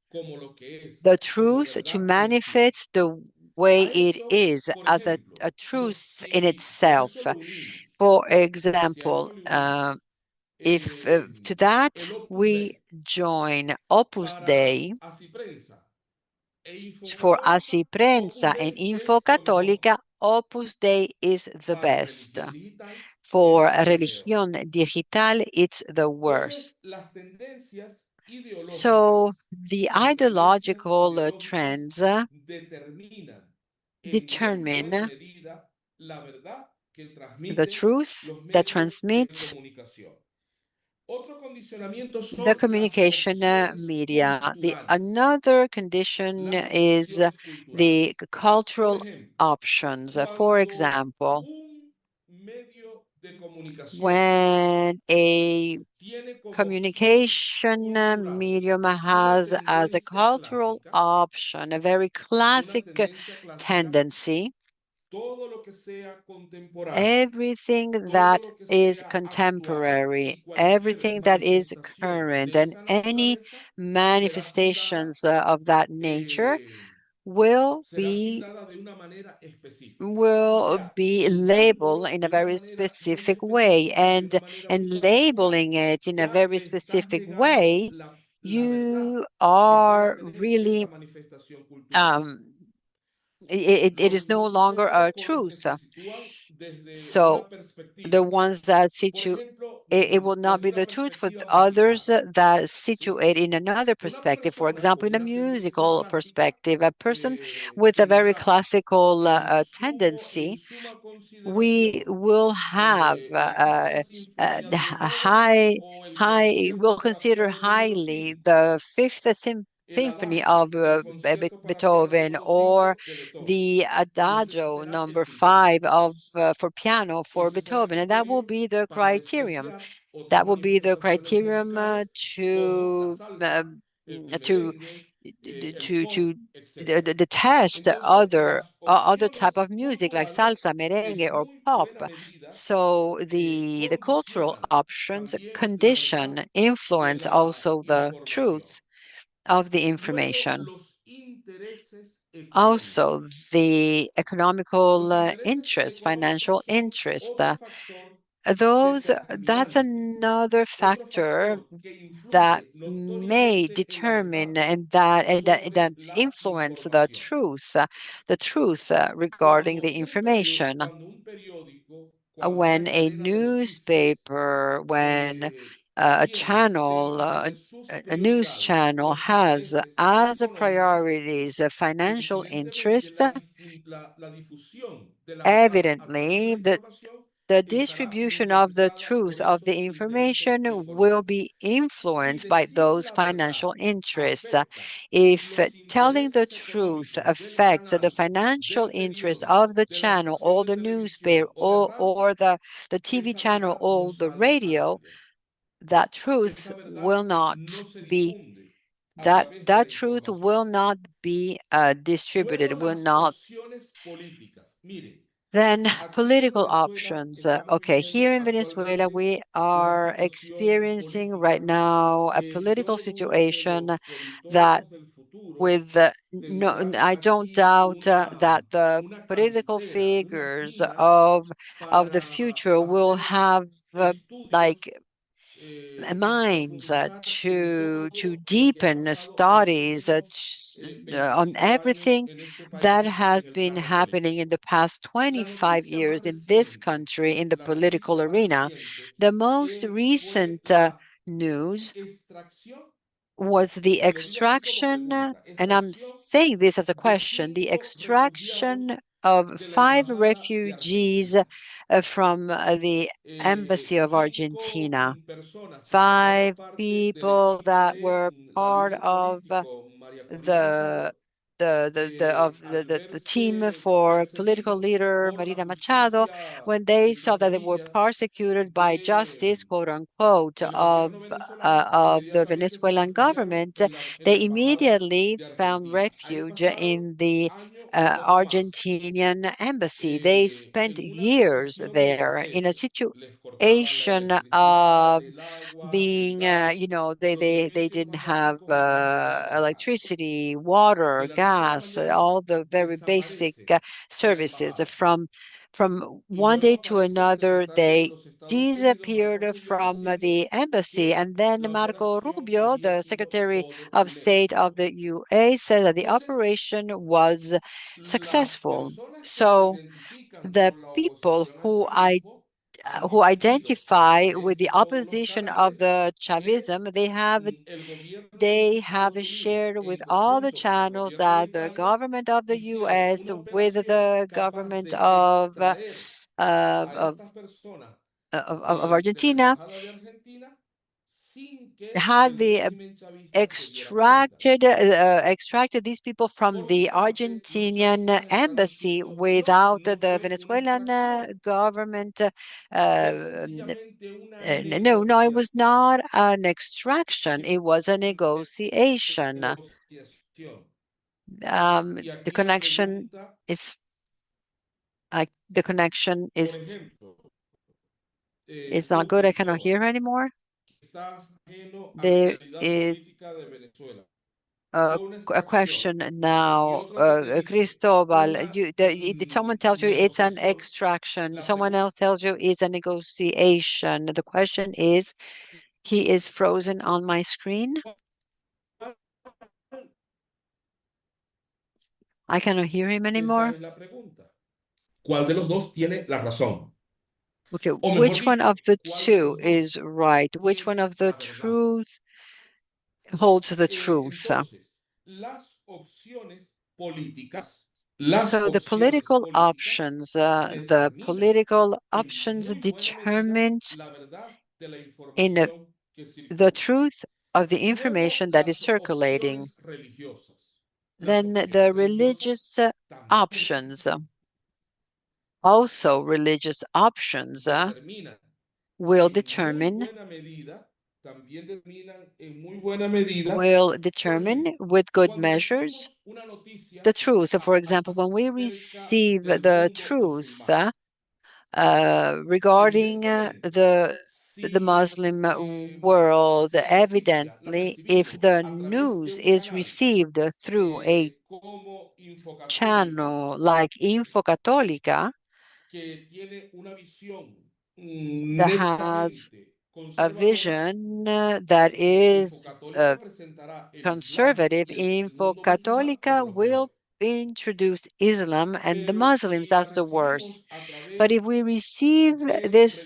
como lo que es, the como truth to verdad en sí. manifest the way A it eso, is por as ejemplo, a yo truth in si a itself. eso le unimos, For si a eso example, le unimos if to that el Opus we Dei join Opus para Dei, Así Prensa e for Infocatólica, Así Opus Prensa and Dei Info es lo mejor. Católica, Opus Dei is the Para best. religión digital For es lo peor. Religión Digital, it's the worst. Entonces, las tendencias So ideológicas, the las tendencias ideological ideológicas trends determinan en muy buena determine medida la verdad que the transmiten truth los that medios de transmits comunicación. Otro condicionamiento the son las communication opciones media. The culturales. another condition Las is opciones the culturales. Por cultural ejemplo, options. For cuando example, un medio de comunicación when a tiene como opción communication cultural medium una has as a tendencia cultural clásica, option a very classic tendency, todo lo que sea contemporáneo, everything todo that lo que is sea actual contemporary, y cualquier everything that is manifestación current, de and esa any naturaleza manifestations of that nature will será be tildada de una manera específica. Y will ya be labeled tildándolo in a de una very manera muy specific way, específica, de una manera muy and particular, labeling it in a ya very le estás specific negando way, la verdad you que pueda are tener esa really manifestación cultural. um, it is no Los longer a ideólogos que truth. se sitúan desde So una the perspectiva, ones that por situate ejemplo, it will not desde be una the truth for perspectiva others musical, that ¿sí? situate in another Una perspective. For persona example, con in a una tendencia musical clásica perspective, a person with a very tendrá classical en tendency, suma we consideración will have artistas the influenciadores o el will concierto para consider piano número highly 5, the Fifth el Symphony adagio of del concierto para piano Beethoven, número or 5 de Beethoven. the Y ese Adagio será el number primero. five of for piano Y for ese será el Beethoven, and that will criterio be the para criterion. despreciar otras That will be the manifestaciones criterium musicales como la salsa, el to merengue, el pop, etc. the test Entonces, las other type opciones of music like culturales salsa, en merengue, or muy pop. buena medida So the cultural condicionan options también la condition, verdad de influence la also the información. truth of the Luego, information. los intereses económicos. Also, the economical Los intereses interest, económicos financial son interest, otro factor that's determinante, another otro factor factor que that influye may notoriamente en la determine verdad and that sobre la influence información. the truth regarding Cuando the information. un periódico, cuando una When a cadena de noticias newspaper, when a tiene channel, dentro de sus a news prioridades channel los has intereses as a económicos, priorities a financial evidentemente interest, la difusión de la verdad a través de la evidently información the estará muy distribution of the interesada truth por of the esos intereses information will económicos. be Si influenced by decir those la verdad financial interests. afecta If los telling the intereses truth económicos del affects the canal, financial del interests periódico, of the de la channel estación or de the newspaper televisión o de radio, or the TV esa channel verdad no or the sale al radio, aire. that truth Esa verdad will not no se be difunde a través de la that truth información. will not be distributed, Luego will las not. opciones políticas. Miren, Then Aquí en political Venezuela options. estamos Okay, here viviendo in Venezuela, actualmente we una are situación experiencing right política now a que political yo no dudo que situation los that politólogos del futuro with I tendrán don't aquí doubt that the una political cantera, una figures pila of the para future will hacer have like estudios y minds profundizar en to todo lo que ha deepen pasado en los studies últimos on 25 años everything en este that país en has el been plano happening in político. the past La 25 noticia más years in this reciente, country in the la noticia political más arena. reciente The most fue recent la news extracción, was the y lo digo así como extraction, pregunta, and I'm extracción saying this as a de question, the 5 extraction refugiados of de la 5 Embajada de refugees Argentina. from the Embassy of Cinco Argentina. personas que formaban 5 parte del people equipo that de were la part líder of político María Corina the Machado, the al team verse for political perseguidos leader por la Marina Machado, justicia, when they entre saw that they were comillas, persecuted by justice, de quote unquote, el gobierno venezolano, of the inmediatamente se Venezuelan refugiaron government, en la they embajada immediately de found Argentina. Ahí refuge pasaron in the año y poco más, Argentinian embassy. They spent en una years situación de there in a desastre. Les cortaban la situation electricidad, of el agua, el being, gas, los they servicios didn't más have básicos más elementales. electricity, water, De la noche a la gas, mañana all the very basic desaparece la services. embajada From y one luego day to aparece el another, secretario de they los Estados Unidos, Marco disappeared Rubio, from diciendo the embassy. que And then la Marco operación Rubio, había the sido Secretary todo of un State of éxito. the UA, said that the Entonces, operation was las successful. personas que se So identifican the con la people oposición al chavismo han who distinguido a identify with través the de todos los opposition of canales the que Chavism, el gobierno de los they have Estados Unidos shared with en all the conjunto con el channels gobierno de that the Italia government of the hicieron U.S. una with operación the capaz government de extraer of a of estas personas of de la Argentina Embajada de Argentina sin que had el the régimen chavista se diera cuenta. extracted these people from Por su the parte, los Argentinian chavistas están embassy diciendo, no, without no the fue una Venezuelan extracción, government. fue Um, sencillamente una no, it was negociación. not an extraction. It was a negotiation. Y The aquí la connection pregunta, is the connection por ejemplo, is not tú, good. I cannot Cristóbal, hear her anymore. que estás ajeno a la There realidad is política de Venezuela, a, fue una a extracción. question Y now, otro que te dice, fue Cristobal. una Someone tells you it's an negociación. extraction. La Someone pregunta, else tells you it's a negotiation. The question is, he is frozen on my screen. I cannot hear him esa anymore. es la pregunta. ¿Cuál de los dos tiene la razón? Okay, O mejor which one dicho, of the ¿cuál de two los is dos right? Which one tiene of the la verdad? truth holds the truth? Entonces, las opciones políticas, las So opciones políticas the determinan political en options muy buena medida determined la verdad de la in información que the circula. truth of the Luego, information that is las circulating. opciones religiosas. Las Then opciones the religiosas religious también options, also religious options, determinan will en muy determine buena medida, también determinan en muy buena medida, will por determine ejemplo, with good cuando measures recibimos una noticia the truth. So, for example, when we acerca receive del the mundo truth musulmán, regarding evidentemente, the si Muslim world, la noticia la evidently, if recibimos the a través de news un is canal received through a como Infocatólica, channel like Info Católica que tiene una visión that has netamente a conservadora, vision that is Infocatólica presentará el Islam conservative, y el Info mundo musulmán como Católica los will mejores. introduce Islam and the Pero si Muslims la as the worst. recibimos a But if través we receive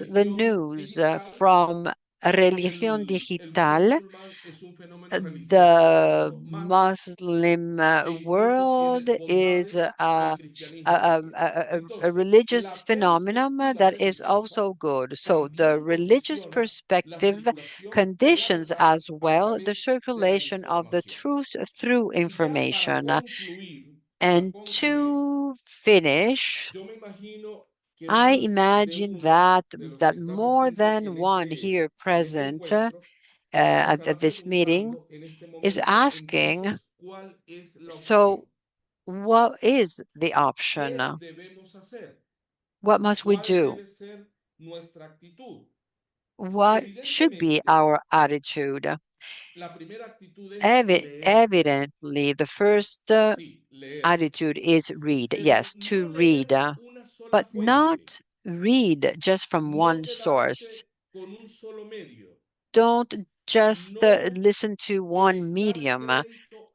de the religión news digital, from Religión el mundo Digital, musulmán es un fenómeno the religioso más Muslim e incluso world tiene is bondades al cristianismo también. a Entonces, religious la phenomenon that is perspectiva also good. So the también religious condiciona la perspective circulación de la conditions verdad as a well the través de la circulation of the información. truth through Y ya information. para And concluir, to finish, yo me imagino que I más de imagine uno de los que that está more presente than one here en este present encuentro se at estará this meeting preguntando en este is momento, asking, entonces, ¿cuál es la so opción? what is the option? ¿Qué debemos hacer? What must we ¿Cuál do? debe ser nuestra actitud? What should be Evidentemente, our attitude? la primera actitud es leer. Evidently, the first Sí, leer. attitude is read. Pero Yes, no to read, leer una sola but fuente. not read just from No one source. quedarse con un solo medio. Don't just No listen to one dar medium. crédito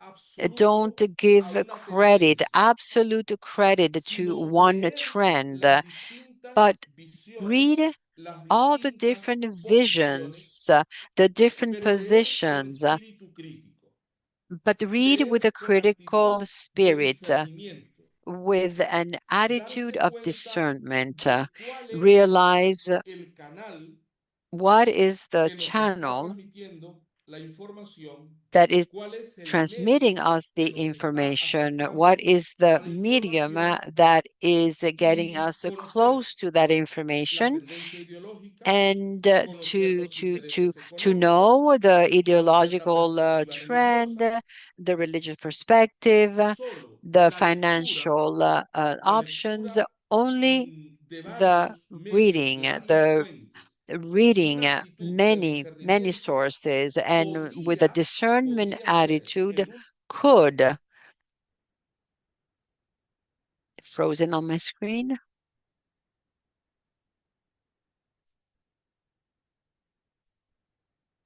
Don't absoluto a give una credit, tendencia, absolute credit to sino one leer trend, las distintas but read visiones, las all the distintas different posiciones, visions, the different pero leer con positions, espíritu crítico. but read with Leer a con actitud critical de spirit, discernimiento. with an attitude Darse of cuenta discernment. de cuál es Realize el canal what is the que nos está channel transmitiendo la información, that is cuál es el transmitting medio us the que nos está information, what acercando is the a la medium información that is getting y us conocer close to that la information, tendencia ideológica, and conocer los intereses to económicos, know the puede ser la ideological perspectiva trend, religiosa. the religious perspective, Solo the la lectura, financial la options. lectura Only de the varios medios, reading, de varias the fuentes, y reading una actitud de many discernimiento sources, and with a podría, discernment podría ser attitude, en un could frozen on my screen.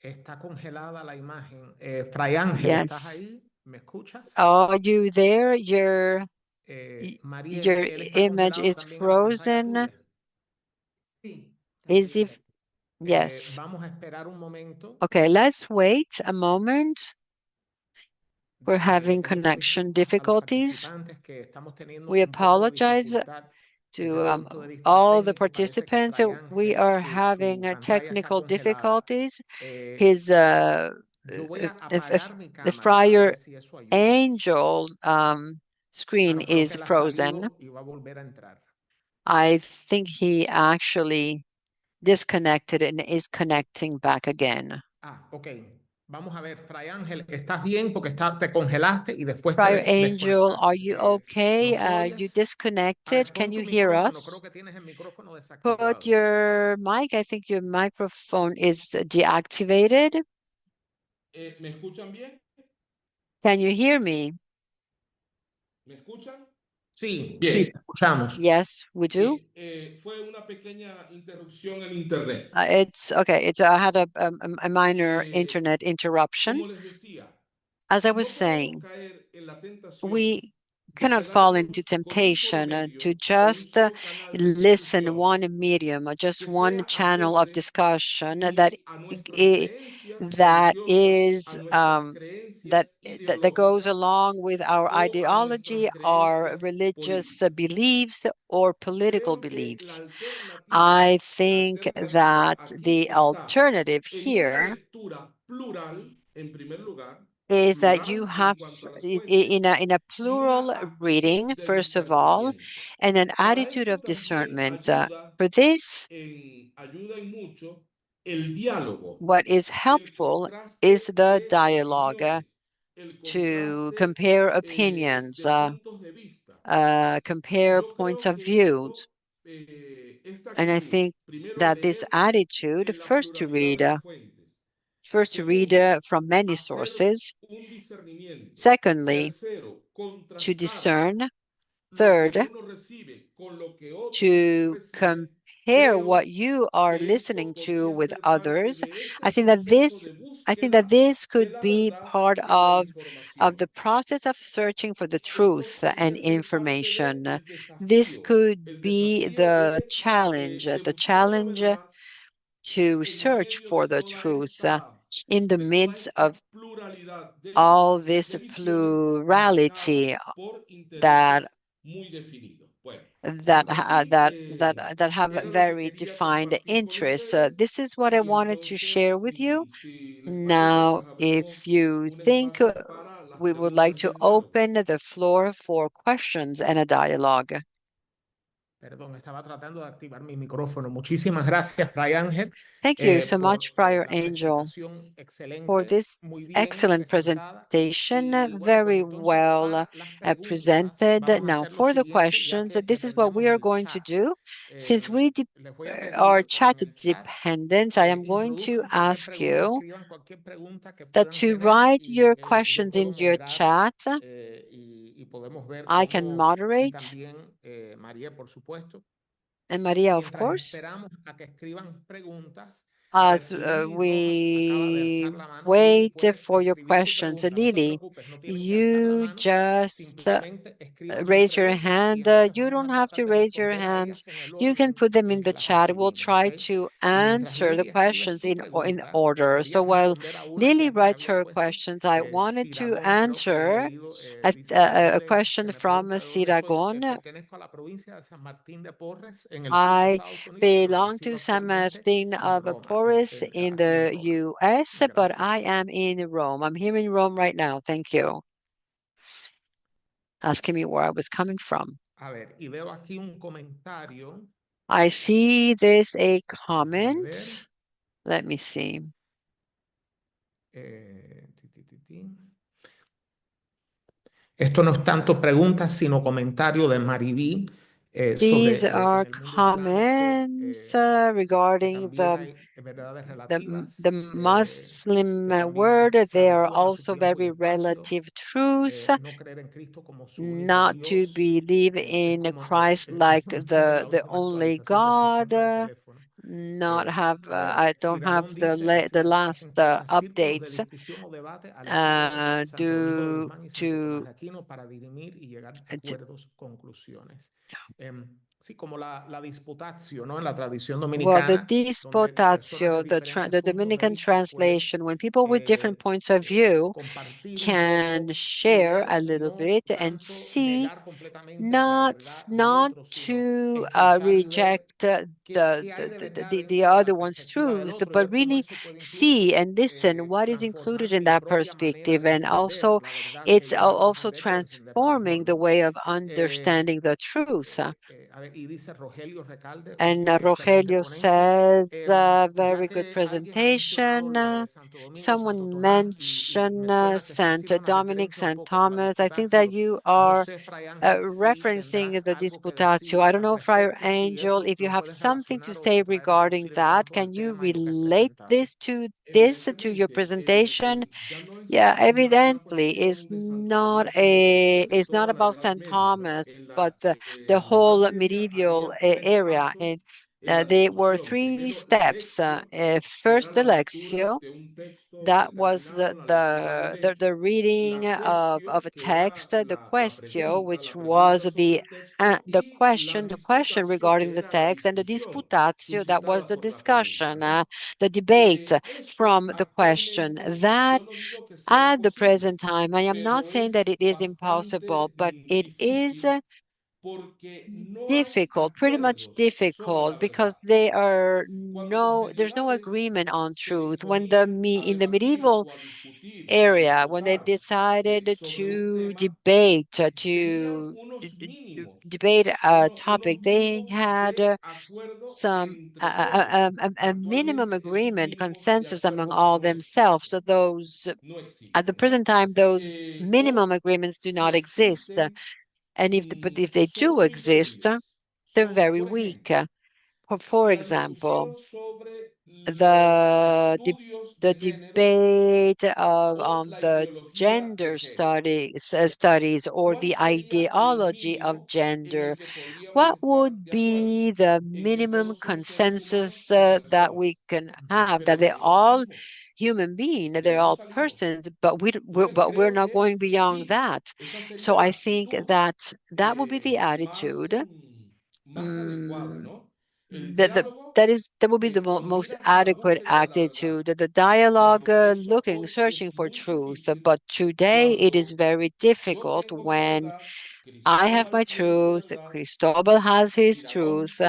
Está congelada la imagen. Fray Ángel, ¿estás ahí? Yes. ¿Me escuchas? Are you there? Mariel, Your él está image congelado is también en la pantalla frozen. tuya. Sí, Is también. if yes. Vamos a esperar un momento. Okay, let's wait a moment. We're Le having pedimos connection disculpas a los difficulties. participantes que estamos teniendo We un poco de apologize dificultad desde to el punto de vista all the técnico. Parece que participants. Fray We Ángel, are su having pantalla está technical congelada. difficulties. His Yo voy a if apagar mi the cámara a Friar ver si eso ayuda. Angel screen No, creo is que la frozen. salió y va a volver a entrar. I think he actually disconnected and is connecting back again. Ok. Vamos a ver, Fray Ángel, ¿estás bien? Porque te congelaste y después Friar te Angel, are desconectaste. you okay? ¿Nos You oyes? A disconnected. ver, Can pon you tu hear micrófono. Creo us? que tienes el micrófono Put desactivado. your mic. I think your microphone is deactivated. ¿Me escuchan bien? Can you hear me? ¿Me escuchan? Sí, Bien. sí, te escuchamos. Yes, we do. Bien, fue una pequeña interrupción en internet. It's okay. I had a minor internet interruption. Como les decía, As I was no podemos saying, caer en la tentación we de cannot fall into quedarnos con un solo temptation medio to o un just solo canal de listen discusión one medium or just que one sea channel of acorde discussion ni a nuestras creencias that religiosas, a is nuestras that creencias that goes ideológicas along with our o a ideology, nuestras our creencias religious políticas. beliefs, or political Creo que la beliefs. alternativa, I think that aquí the está alternative en una here lectura plural, en primer lugar, is that you plural en have cuanto a las in fuentes a y una plural actitud reading, de first of all, discernimiento. and an Para attitude esto of también discernment. For this, ayuda en mucho el diálogo, what is el helpful is contraste the de dialogue, opiniones, el to contraste compare opinions, de puntos de vista. compare Yo points creo of que views. esta And I actitud, think primero that this leer attitude, en la pluralidad de las fuentes. first to read Segundo, from many hacer sources. un discernimiento. Secondly, Tercero, to contrastar discern. lo que Third, uno recibe con lo que otros to reciben. compare what Creo you are que esto listening to podría with ser parte others. de ese I think that proceso this de I think that búsqueda this de could la be verdad part y de la of información. the process of searching for the Esto truth and podría ser parte information. del This desafío, could el be desafío the de buscar la challenge verdad to en search medio de for the toda truth esta, in the de toda midst of esta pluralidad all this de visiones plurality marcadas por that intereses muy definidos. Bueno, that hasta ha- aquí that have era lo que very quería defined compartir con interests. ustedes This is what I y wanted to share entonces, with you. si les parece, Now, pues abrimos if you un think, espacio para las we would like preguntas y to el diálogo. open the floor for questions and a dialogue. Perdón, estaba tratando de activar mi micrófono. Muchísimas gracias, Fray Ángel, Thank you so much, por Friar la Angel, presentación for excelente, muy this bien excellent presentada. presentation, Y bueno, pues very entonces well para las preguntas presented. vamos a Now, hacer lo for the siguiente, ya questions, que this is what dependemos we are del going to chat. do. Since we Les voy a are pedir chat en el chat dependent, I am going to introduzcan cualquier ask pregunta, you escriban cualquier pregunta que that puedan to tener write y your yo questions in puedo your moderar chat. y podemos ver I can cómo, y moderate, también María, por supuesto. and Maria, of Mientras course. esperamos a que escriban preguntas, a ver, As Lili Rojas acaba de we alzar la mano. Lili, wait puedes for your escribir tu questions. pregunta, no te Lily, preocupes, no tienes que alzar la you mano, just simplemente escriban sus raise your preguntas y hand. entonces You vamos a don't have tratar to de raise your responder a hands. ellas en el You can orden put them en in que the las chat. We'll recibimos, try ¿ok? to Y mientras answer the Lili escribe questions su in pregunta, order. quería So while responder a una Lily que me writes había her puesto questions, I wanted to Siragón, creo que había answer leído, dice, ¿de a dónde? question Que me from pregunta de dónde soy. Siragon. Pertenezco a la provincia de San Martín de Porres, en el sur de I Estados Unidos, pero belong to resido San actualmente Martin en of Roma, Porres in aquí en the Roma. US, but Gracias. I am in Rome. I'm here in Rome right now. Thank you. Asking me where I was coming from. A ver, y veo aquí un comentario. I see there's a Déjame ver. comment. Let me see. Esto no es tanto preguntas, sino comentario de Maribí These sobre are en el mundo comments islámico, que regarding también hay verdades the relativas, Muslim que también word. se They are adecúan a su also tiempo y very espacio, relative truths. no creer en Cristo como su único Not to Dios. believe Es in como que Christ like no tiene la the última only actualización del God. sistema de teléfono. Not have A ver, I don't have Siragón dice que the se last hacen falta círculos de updates discusión o debate al estilo de Santo Domingo de due Guzmán y Santo Tomás to de Aquino para dirimir y llegar a acuerdos, conclusiones. Sí, como la disputatio, ¿no? En la tradición well, the dominicana, donde personas de disputatio, diferentes the puntos de Dominican vista pueden translation, when people with different points of view compartir un can poco su share idea, a little no bit and tanto see, negar completamente la not verdad del not otro, sino to escuchar y ver reject qué hay de verdad the dentro de other la one's perspectiva del truth, otro y but ver cómo really eso puede incluso see and listen what is included transformar in mi that propia manera perspective, de and entender also la verdad que it's yo also pretendo defender la transforming mejor, the ¿no? way of Eh, understanding the truth. a ver, y dice Rogelio Recalde, And excelente Rogelio ponencia. says, Ya very good que alguien ha mencionado presentation. lo de Santo Domingo, Santo Someone Tomás, y me mentioned suena que esto ha Saint sido una Dominic, referencia un Saint poco a la Thomas. I think that disputatio. you No are sé, Fray Ángel, si referencing tendrás the algo que disputatio. decir I don't al know, Friar respecto, si Angel, eso if you lo have puedes something to relacionar say o traer a regarding colación that. con Can el you tema y lo que has relate presentado. this to your Evidentemente, presentation? ya no es Yeah, una evidently, cuestión de Santo Tomás, sino de it's not toda la about Edad Saint Media. Thomas, En but la the Edad whole Media medieval había tres area, pasos and en la there were discusión. three Primero, la steps. lección, que era First, the la lectura lectio, de un texto that was determinado, la lectura del the hecho. reading La of questio, a que era text, the la questio, pregunta, which la was pregunta sobre el texto, y la the question disputatio, regarding que the era la text, and the discusión disputatio, that was suscitada the por la pregunta, discussion, ¿no? the debate Eso from the question. actualmente That yo no digo que sea at the imposible, present time, I am not pero saying that es it is impossible, bastante but it is difícil porque no hay difficult, pretty much acuerdos sobre difficult, la because verdad. Cuando los there's no medievales agreement on se truth. disponían a In the debatir medieval o a discutir, a area, when they disputar decided sobre un to tema, debate, tenían unos mínimos, debate a unos topic, they mínimos had de acuerdo some entre todos. a minimum Actualmente esos agreement, mínimos de consensus among acuerdo all no themselves. So existen, those no at the existen, ¿no? present time, those minimum O agreements do si not exist. existen, And but if they son do muy exist, débiles. they're Son, very por weak. ejemplo, For la example, discusión sobre los the estudios the de género debate of o la the ideología de gender género. studies, or ¿Cuál the sería el ideology of mínimo en gender. el que podríamos What estar would de acuerdo? be the En que minimum todos somos seres humanos consensus en that relación, we can have? That pero they're de ahí no all salimos, human being, de they're ahí no all salimos. persons, but Entonces we're creo not que going beyond sí, that. esa So sería la I think actitud that would be the más, attitude. más adecuada, ¿no? El The diálogo that would be the most adequate attitude. The dialogue, looking, searching for truth. But today it is very difficult when I have my truth, Cristobal has his truth,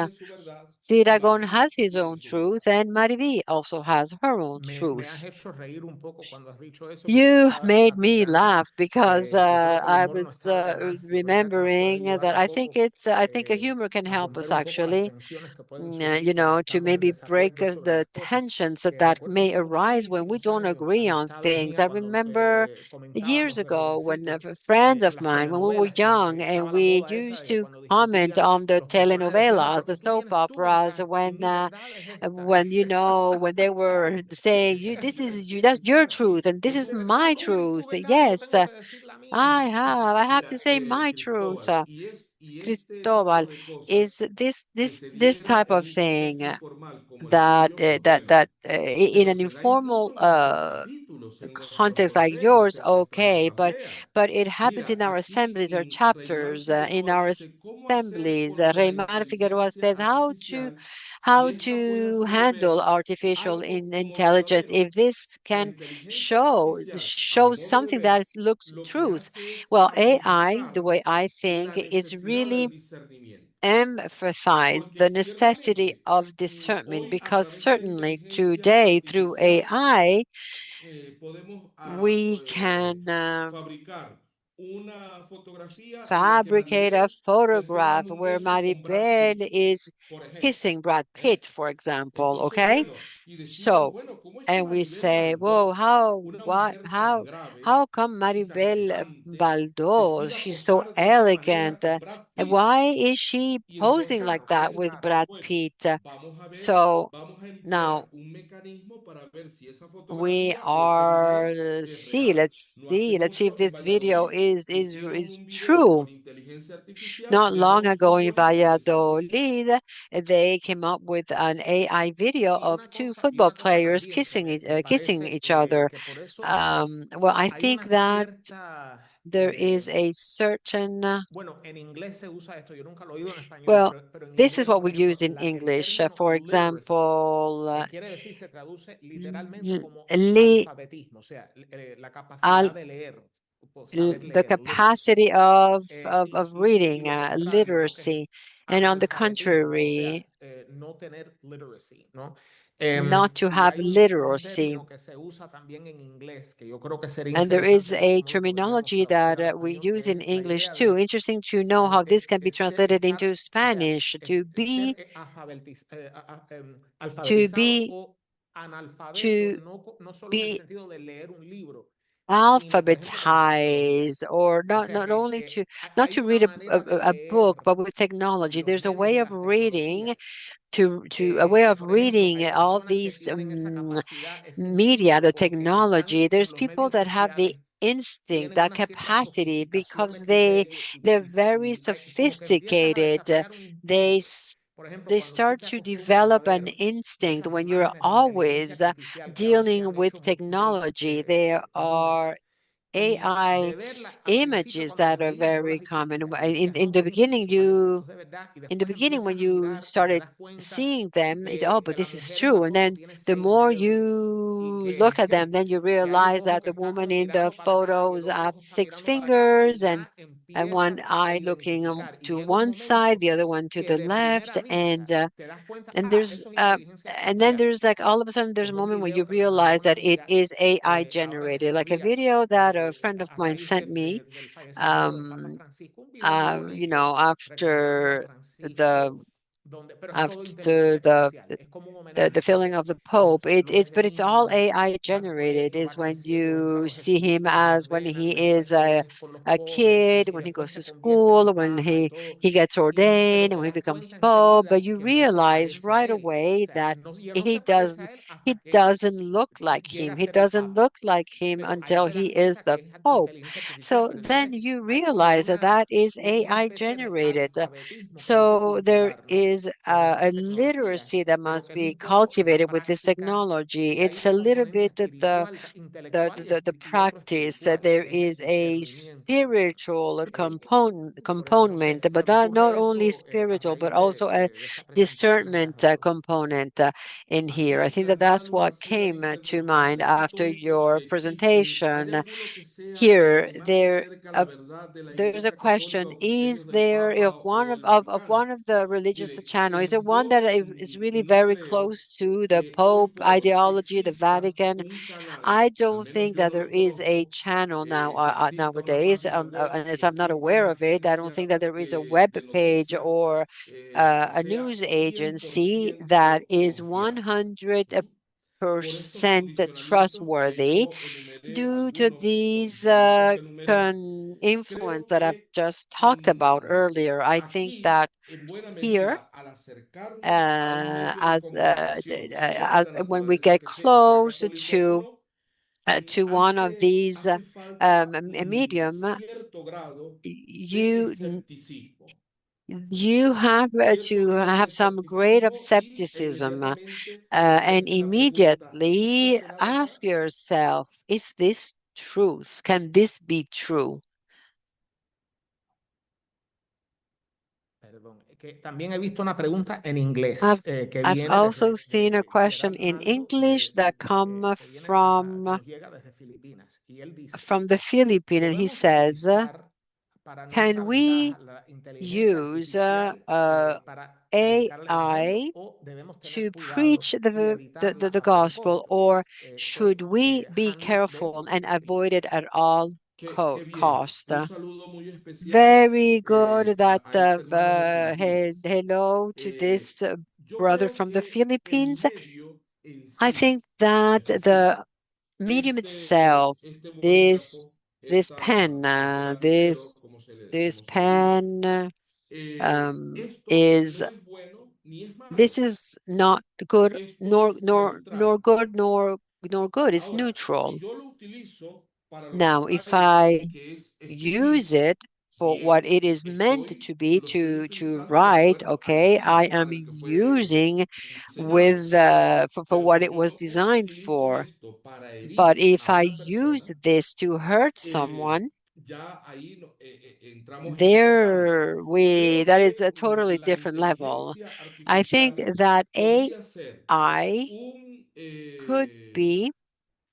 Siragon has his own truth, and Mariví also has her own Me has truth. hecho reír un poco cuando has dicho eso, porque You estaba made me pensando laugh because que creo que el I humor was no está de más y creo que acabas por remembering ayudar that un I think poco I think a humor can a help us romper un poco las actually, tensiones que pueden surgir cuando to estamos en maybe break desacuerdo sobre the las cosas. tensions Que that recuerdo may hace arise when we muchísimos don't años agree on amistades things. mías I cuando remember years comentábamos de ago when jovencitos friends of en las mine, when we were telenovelas, young, and estaba la we moda esa used de que to cuando comment discutían on the los personajes decían, telenovelas, pero the ¿qué tú soap tienes tú, operas, verdad? Y mi verdad es esta. when when they were saying, "You, this is you, that's your truth, and this Que tú is decías, ah, my tú tienes tu truth." verdad y yo Yes, tengo que decir la mía. I have to Mira, say my truth. Cristóbal, y este tipo Cristobal, de cosas is this que this se this dieran type en of un thing contexto informal como el tuyo, in pero an se da informal incluso en nuestros capítulos, en nuestros context like consejos, yours, en nuestras okay, asambleas. but it happens Mira, in our aquí assemblies or Reymar chapters, in Figueroa our dice cómo hacer assemblies. con lo de la Reymar Figueroa inteligencia says artificial si how esta puede to hacer handle artificial algo como intelligence verdadero. if this La can inteligencia show artificial, a mi modo de something that ver, looks lo que truth. hace es Well, AI, the agudizar way I la think, is necesidad del really discernimiento. emphasize the Porque necessity ciertamente of discernment, hoy a because través de la certainly inteligencia today through artificial AI podemos we can fabricar una fotografía en la que fabricate a Maribel se esté photograph dando un where beso con Brad Pitt, Maribel is por ejemplo. kissing Brad ¿Eh? Pitt, for example, Entonces, okay? bueno, y decimos, So, bueno, ¿cómo es que and we Maribel say, whoa, Baldó, una mujer tan grave how come y tan Maribel elegante, Baldó, decida she's so posar de esa manera elegant, con Brad and Pitt? why is she Y posing entonces like that nosotros with decimos, Brad bueno, Pitt? vamos a ver, So vamos a now emplear un mecanismo para ver si esa we fotografía o ese are video es see, real. let's No hace see, let's see if mucho en this video Valladolid hicieron is un video true. con inteligencia artificial Not de long dos ago in futbolistas besándose. Valladolid, they came up with an AI video of two Y football una cosa players también que me kissing parece each other. que por eso Well, I hay think una that cierta, there is a certain, bueno, en inglés se usa esto, yo nunca lo he oído en español, well, pero en this is inglés, what por we ejemplo, use in el English. término For literacy, example, que quiere decir, se traduce literalmente l- como li- alfabetismo, o sea, la al- capacidad de leer, saber the leer, literacy. capacity of Y reading, lo contrario, lo que es literacy, and on the analfabetismo, o sea, contrary, no tener literacy, ¿no? not to Y have hay un literacy. término que se usa también en inglés, que yo creo que sería And there is interesante que a lo pudiéramos terminology traducir that al we español, use que in es la English idea too. de Interesting to know how this can be translated into o sea, Spanish, ser to alfabetizado be, o analfabeto, to no solo en el be sentido de leer un libro, sino, por ejemplo, con tecnología. alphabetized, or O not sea not que only to not hay to una read manera de a book, leer but with technology. los There's a medios way y of las reading tecnologías. to a way of Por ejemplo, reading hay all personas que these tienen esa capacidad media, específica the porque están technology. en There's los people medios that have the sociales, instinct, tienen that una cierta capacity, sofisticación because en criterio they're very como que empiezas a sophisticated. desarrollar un They instinto. s- Por ejemplo, they cuando tú start te to acostumbras a develop an ver instinct esas when you're imágenes de inteligencia always artificial que ahora se dealing han with hecho muy technology. There comunes, are y AI de verla al principio images cuando las that are veías very common. tú decías, no, The coño, beginning, parece, esto es de verdad, y in the después beginning when empiezas a you mirar y te started das cuenta seeing them, oh, but que la this is mujer en la true. And foto then tiene the seis more dedos y you look at them, que, then you que hay un realize ojo that que the está woman como in the mirando para acá y el photos otro have ojo está six mirando para acá y fingers, ya and one empiezas a eye looking identificar y to llega un one side, momento the other one to que the de left, primera vista te das cuenta, and eso es inteligencia then artificial, there's like all of a sudden there's a como un moment where you video que me mandó realize una that it amiga is AI ahora en generated, estos like a días, video that a friend of a mine raíz sent me. del fallecimiento del Papa Um, Francisco, un video muy bonito recordando a After Francisco, pero es todo after inteligencia artificial, es como un the homenaje que filling hace of the a Pope. José López de But it's all Minas, AI va al generated. colegio, Is va when creciendo, entra a you los see him jesuitas, los as when ordenan, he después is con los a pobres kid, y when he después goes se to convierte en school, el when Papa y todo, he gets pero ordained, and te when he das becomes cuenta Pope. But enseguida you que no se realize parece a right él, o away sea, that no he se parece doesn't a él hasta he que doesn't look like llega him. a He ser el doesn't Papa. look like him Pero ahí until te das he is cuenta the que es Pope. inteligencia artificial, So pero then entonces you hay como realize that that is una AI especie de generated. alfabetismo que hay que So there cultivar, ¿no? is is a literacy that must be cultivated with this technology. It's a little bit the practice. There is a spiritual component, but not only spiritual, but also a discernment component in here. I think that that's what came to mind after your presentation. Here, there's a question: is there, if one of one of the religious channel, is it one that is really very close to the Pope ideology, the Vatican? I don't think that there is a channel nowadays, unless I'm not aware of it. I don't think that there is a web page or a news agency that is 100% trustworthy due to these influence that I've just talked about earlier. I think that here, as when we get close to one of these medium, you have to have some grade of skepticism and immediately ask yourself, is this truth? Can this be true? Perdón, que también he visto una pregunta en inglés que I've viene also desde, seen a question Gerardo in Nando, English that come que nos llega desde Filipinas. Y él dice, from the Philippines, and he ¿podemos says, utilizar para nuestra can we ventaja la inteligencia use artificial para predicar el evangelio AI o debemos tener to cuidado preach y evitarla the a toda gospel, costo? or Pues should we be Hanno de careful and avoid it Filipinas. at all Qué bien. cost? Un saludo muy especial Very good that a este hermano de Filipinas. hello to this Yo brother creo from the que el Philippines. medio en I sí, think that es decir, the medium itself, este bolígrafo, this pen, lapicero, this como se le diga, pen esto is no es bueno ni es this malo, is not good es pues neutral. nor good. It's Ahora, si neutral. yo lo utilizo para lo que Now, está if hecho, I que es use escribir, it for what bien, it is meant to be, lo estoy to utilizando de write, acuerdo al okay, I estilo am para el que fue using diseñado. with for Pero what si it yo was lo designed utilizo for. esto para But herir if a I una use persona, this to hurt someone, ya ahí entramos en otro plano. there Creo that is que a totally la different level. inteligencia I think artificial that podría ser AI un, could be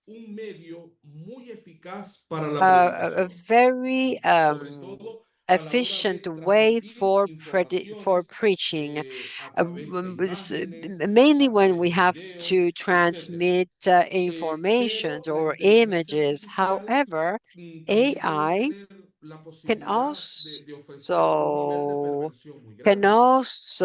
un medio muy eficaz para la a predicación, very sobre todo a la hora efficient de way transmitir for informaciones preaching, través de imágenes, mainly a when we través de have videos, to etcétera. transmit informations Pero la or inteligencia images. artificial However, también puede AI tener la can posibilidad de ofrecer un nivel de also perversión muy grande.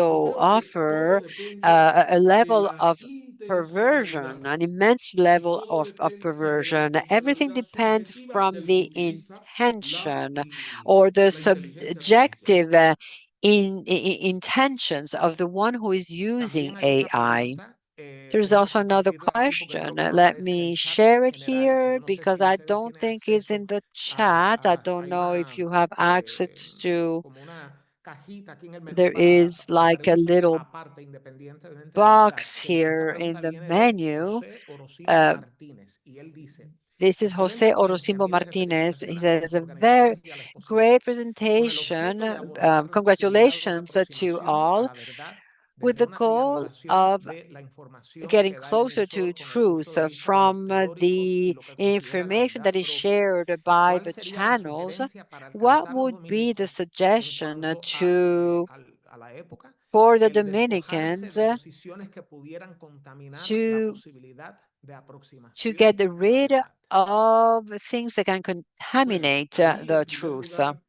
Yo creo que todo offer depende a de level la of perversion, intencionalidad an immense y level todo of depende, o sea, de la perversion. Everything responsabilidad depends subjetiva from del que the utiliza intention or the la inteligencia artificial. subjective intentions of the one who is using También hay otra AI. pregunta. There's Déjame also another compartirla aquí porque creo question. que no Let aparece en me el chat share it general y here yo no sé because si I ustedes don't tienen think it's in acceso the chat. I don't hay know if una you have access to, como una cajita aquí en el menú there is para like a preguntas little aparte independientemente del chat. box Esta here in pregunta the viene de menu. José Orosimbo Uh, Martínez y él dice, this is excelente Jose ponencia, Orocimbo miles de Martinez. He felicitaciones a says los a very organizadores y al great expositor con el presentation. objeto de abordar la posibilidad de una Congratulations to aproximación a all la verdad with desde the una goal triangulación of de la información getting que da el closer to emisor con el punto truth de vista de los from teóricos y the lo que considera la information that verdad is propia. shared by ¿Cuál the sería la channels. sugerencia para What alcanzar los would be the dominicos en suggestion cuanto a la época? for the El despojarse Dominicans de posiciones que pudieran contaminar la to posibilidad de get aproximación a la rid verdad. of things that can Bueno, contaminate ahí the en primer truth? lugar,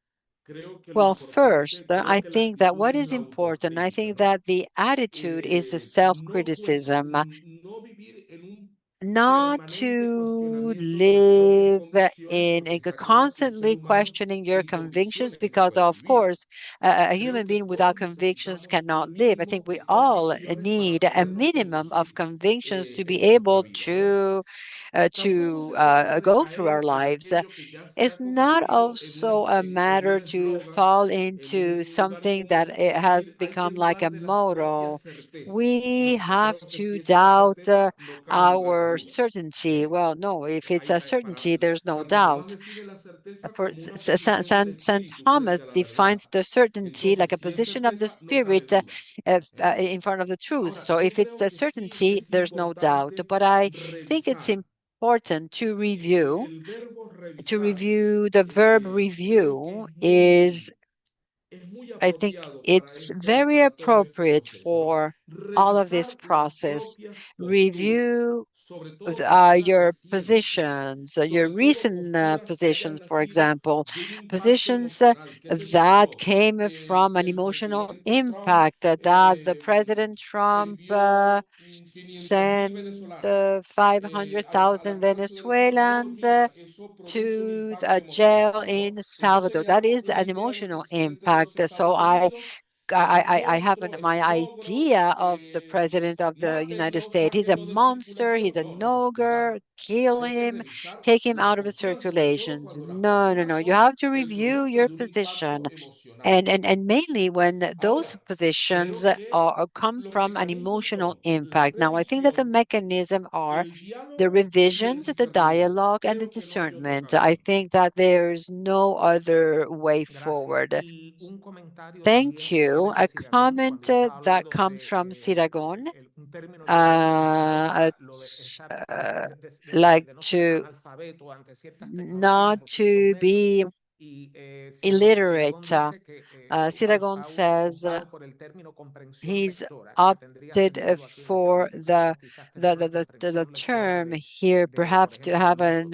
creo que lo Well, importante, first, creo I que la think that actitud what es is la important, I autocrítica, think ¿no? that the attitude is the No, self-criticism. no vivir en un not to live in constantly questioning your convictions, because of course a human being without convictions cannot live. I think we all need a minimum of convictions to be able to go through our lives. It's not also a matter to fall into something that it has become like a motto. We have to doubt our certainty. Well, no, if it's a certainty, there's no doubt. For Saint Thomas defines the certainty like a position of the spirit in front of the truth. So if it's a certainty, there's no doubt. But I think it's important to review. The verb review is, I think it's very appropriate for all of this process. Review your positions, your recent positions, for example, positions that came from an emotional impact that the President Trump sent 500,000 Venezuelans to a jail in Salvador. That is an emotional impact. So I have my idea of the president of the United States. He's a monster. He's an ogre. Kill him. Take him out of the circulations. No, no, no. You have to review your position. And mainly when those positions come from an emotional impact. Now, I think that the mechanism are the revisions, the dialogue, and the discernment. I think that there's no other way forward. Thank you. A comment that comes from Siragon. It's like to not to be illiterate. Siragon says he's opted for the term here, perhaps to have a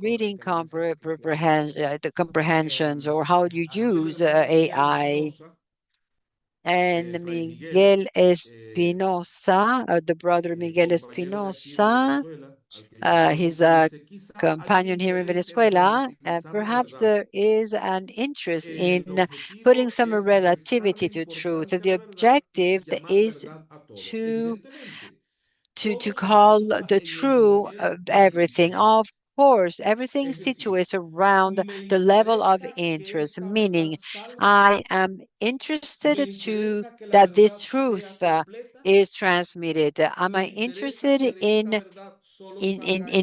reading the comprehensions, or how you use AI. And Miguel Espinosa, the brother Miguel Espinosa, he's a companion here in Venezuela. Perhaps there is an interest in putting some relativity to truth. The objective is to call the true of everything. Of course, everything situates around the level of interest, meaning I am interested to that this truth is transmitted. Am I interested in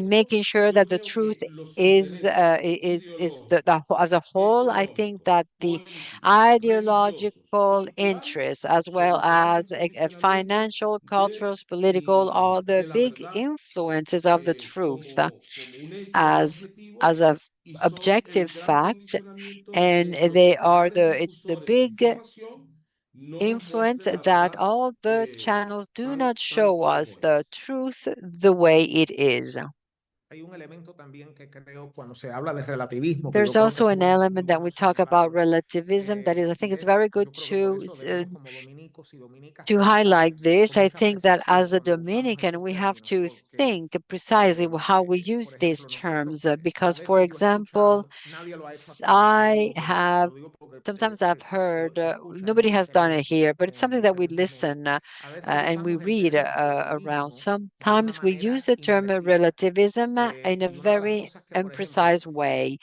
making sure that the truth is as a whole? I think that the ideological interests, as well as financial, cultural, political, are the big influences of the truth as a objective fact, and they are it's the big influence that all the channels do not show us the truth the way it is. There's also an element that we talk about relativism. That is, I think it's very good to highlight this. I think that as a Dominican, we have to think precisely how we use these terms. Because, for example, sometimes I've heard, nobody has done it here, but it's something that we listen and we read around. Sometimes we use the term relativism in a very imprecise way.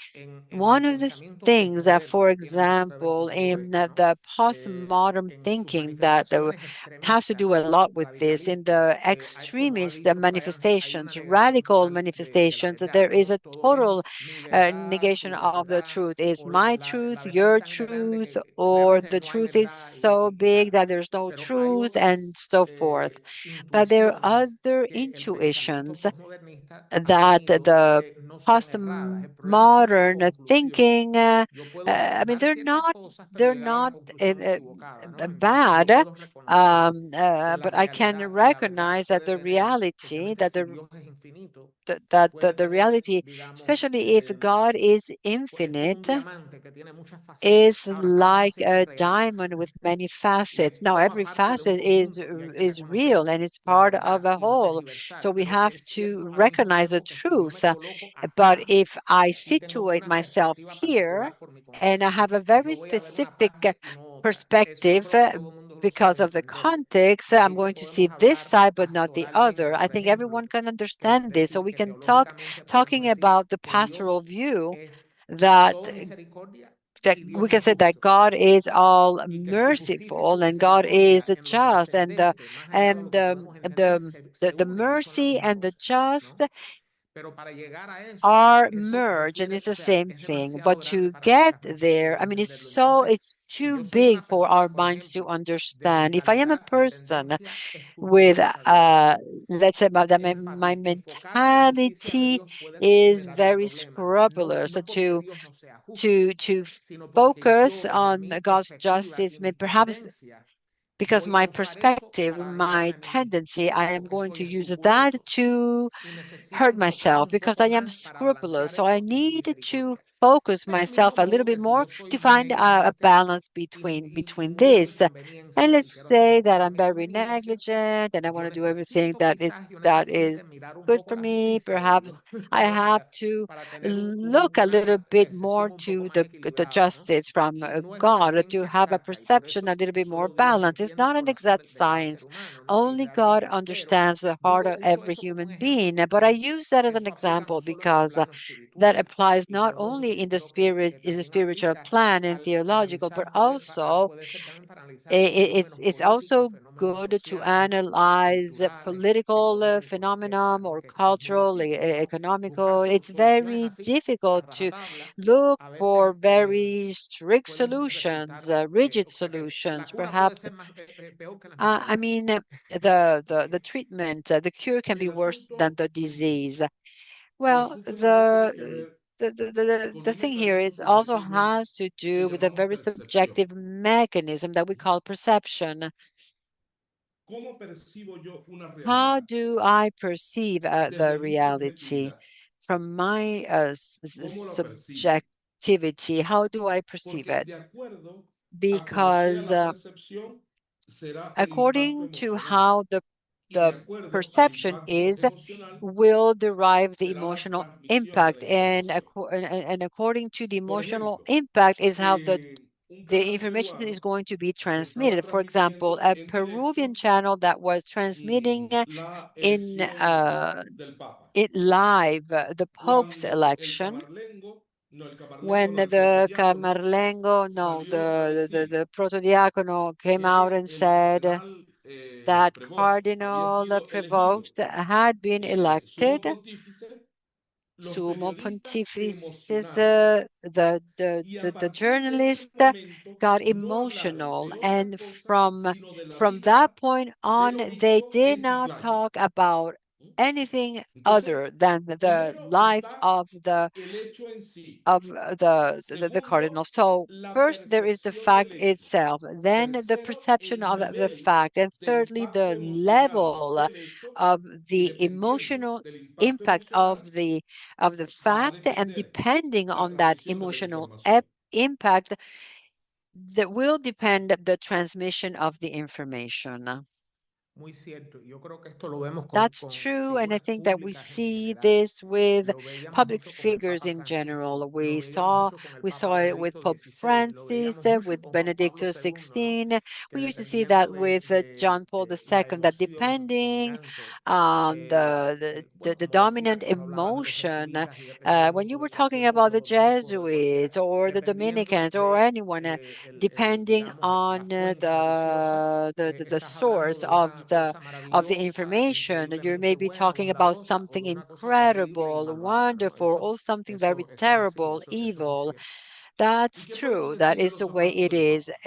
One of the things that, for example, in the postmodern thinking that has to do a lot with this, in the extremist manifestations, radical manifestations, there is a total negation of the truth. Is my truth your truth, or the truth is so big that there's no truth, and so forth. But there are other intuitions that that the conmigo no son erradas. El problema son mis postmodern conclusiones. thinking, Yo puedo I mean, observar ciertas cosas, pero they're llegar a la not conclusión equivocada, ¿no? Entonces yo bad, puedo reconocer que la but I can realidad, la verdad recognize that puede the tener, reality, especialmente si Dios es infinito, that puede the tener, reality, digamos, especially if God is es como un infinite, diamante que tiene muchas facetas. is Ahora, cada like faceta es a real diamond with many y facets. Now, forma every parte de un facet conjunto y hay que is real reconocer and it's la part of verdad a y no whole. tergiversar, So we pero have es to cierto al mismo recognize the tiempo que si yo truth. me coloco But acá if I y tengo situate una myself perspectiva here particular por mi and I have contexto, a very yo voy a ver una specific parte y no otra. Eso yo perspective creo que todo el mundo lo because sabe of the entender. context, De I'm ahí que going to see podemos this hablar side but not the other. pastoralmente, I por think ejemplo, everyone can es understand this. So decir, we que can teológicamente podemos talking decir about the que pastoral Dios view es that todo misericordia that y we Dios can es say that justo God is all y que su justicia y su merciful and God misericordia is en lo just, trascendente, más allá de lo and que podemos entender, se the unen y son la mercy misma and the cosa, just ¿no? Pero para llegar a eso, are eso merged and requiere, it's o the sea, same es thing. demasiado But grande to para get nuestras mentes there, poder I mean, entenderlo. Entonces, it's si too yo soy big una for our persona, por minds to ejemplo, de understand. If I am a mentalidad de person tendencia with escrupulosa, digamos, let's say that my enfocarme en la justicia de mentality Dios puede is generarme very problemas, scrupulous no porque Dios no sea justo, to sino porque focus yo desde on mi God's perspectiva justice, y mi perhaps tendencia because voy a my usar eso perspective, para dañarme my a mí mismo, tendency, I am porque going soy to use that escrupuloso to y necesito hurt enfocarme myself un because poco I am más para scrupulous. balancear So I eso en su need to misericordia. focus Del myself mismo a little modo bit que si more yo soy to muy find a negligente balance y between muy de mi this. And conveniencia let's y quiero hacer say las that cosas a I'm mi very conveniencia, negligent and I want yo to do everything necesito quizás, yo that is necesite mirar un good poco for la me. justicia de Perhaps Dios, I ¿verdad? have to Para tener look a little una bit more percepción un poco to más the equilibrada, ¿no? justice from Y no es una God to ciencia have a exacta y por perception a eso little bit more solo Dios balanced. It's entiende el not an corazón exact de cada ser science. humano, ¿no? Y Only God realmente, pero understands the heart of digo, uso every eso como human un ejemplo being. But I porque use that as an eso aplica no example solo en el because plano that espiritual applies y not only teológico, in the creo spirit, que is a también spiritual aplica plan and al theological, but analizar, also puede ser también para analizar fenómenos it's políticos, also fenómenos good to sociales, analyze culturales, political económicos, etcétera, phenomenon ¿no? or Que es muy cultural, difícil, ¿no? Buscar economical. It's soluciones very así a difficult to rajatabla look a veces for very strict pueden solutions, resultar, rigid o sea que la solutions. cura puede Perhaps, ser más, peor que la I enfermedad. mean, the treatment, the cure can be El worse than asunto, the disease. el Well, asunto también tiene que ver con the un thing here is mecanismo also subjetivo has to que do with a llamamos very percepción. subjective mechanism that we call perception. ¿Cómo percibo yo una How realidad? do I perceive the Desde mi reality subjetividad. from my ¿Cómo lo percibo? subjectivity? How do I perceive Porque it? de acuerdo a cómo sea Because la percepción, será el impacto according to emocional. how Y de the acuerdo al perception impacto is, emocional, will derive the será la emotional transmisión de impact, la información. and according to the Por emotional ejemplo, impact is how un the canal information is peruano going to be estaba transmitted. For example, transmitiendo a en Peruvian directo channel that was transmitting la in elección del Papa. it live the Pope's Cuando el election, camarlengo, no, el camarlengo when no, el the protodiácono Camarlengo, no, salió a decir the Protodiacono came out que and el said cardenal that Prevost había Cardinal sido elegido Prevost had been sumo elected pontífice, los Sumo periodistas se Pontifices, emocionaron the y a partir de ese journalist momento got no hablaron emotional, de otra and cosa sino de la from vida, that point del on, they obispo did en not Chiclayo. talk about anything Entonces, other than the primero life está el hecho en sí. of the cardinal. Segundo, So la first there is the percepción del fact hecho. itself, then the Tercero, perception el of the nivel fact, and del thirdly impacto the emocional level del hecho of y the dependiendo emotional del impacto impact emocional of the va a fact, and depender depending la on that transmisión de la emotional información. impact, that will depend the transmission of the information. Muy cierto. Yo creo que esto lo vemos That's con true, and I figuras think that we públicas en see general. this with Lo veíamos public mucho con el figures Papa in general. Francisco, lo veíamos mucho con el We Papa saw it with Benedicto Pope XVI, lo Francis, veíamos mucho with con Juan Pablo Benedictus II, ¿no? XVI. Que We used to see that dependiendo with John Paul la II, that emoción depending dominante, on bueno, the como decías dominant cuando hablabas de los emotion, jesuitas y dependiendo when you were de qué talking about grupos the o qué grupo de Jesuits cualquiera, or the dependiendo Dominicans or anyone, depending digamos, la on fuente religiosa, the estás hablando source de una cosa of the maravillosa, information. You may increíblemente be buena, talking about bondadosa, o something de una cosa terrible e incredible, invaluable, ¿no? wonderful, or something very Eso es así, terrible, eso es muy evil. cierto. That's ¿Y qué podemos true. That decir de is los the way zapatos it del is. Papa?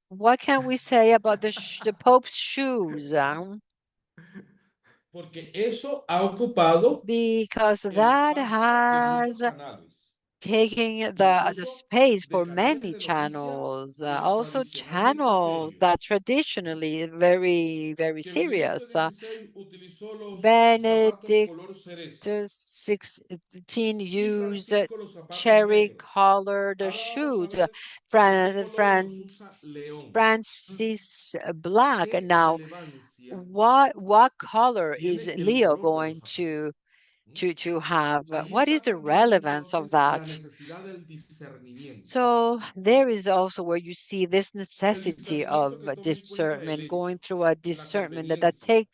What can we say about the Pope's shoes? Porque eso ha ocupado because el that espacio de muchos has canales, taking the incluso space de for canales many de noticias channels, also tradicionalmente channels serios. that traditionally very, very Que Benedicto serious. XVI utilizó los zapatos Benedict color cereza 16 y used Francisco los zapatos negros. cherry-colored Ahora vamos a shoes. ver de qué color los usa León. Francis Black. ¿Qué Now, relevancia what color is tiene el Leo color de los going zapatos? to have? Ahí What is está the también relevance of entonces la that? necesidad del discernimiento. So there is also where you see this El necessity of discernimiento que toma en cuenta el discernment, hecho, going through a la discernment conveniencia,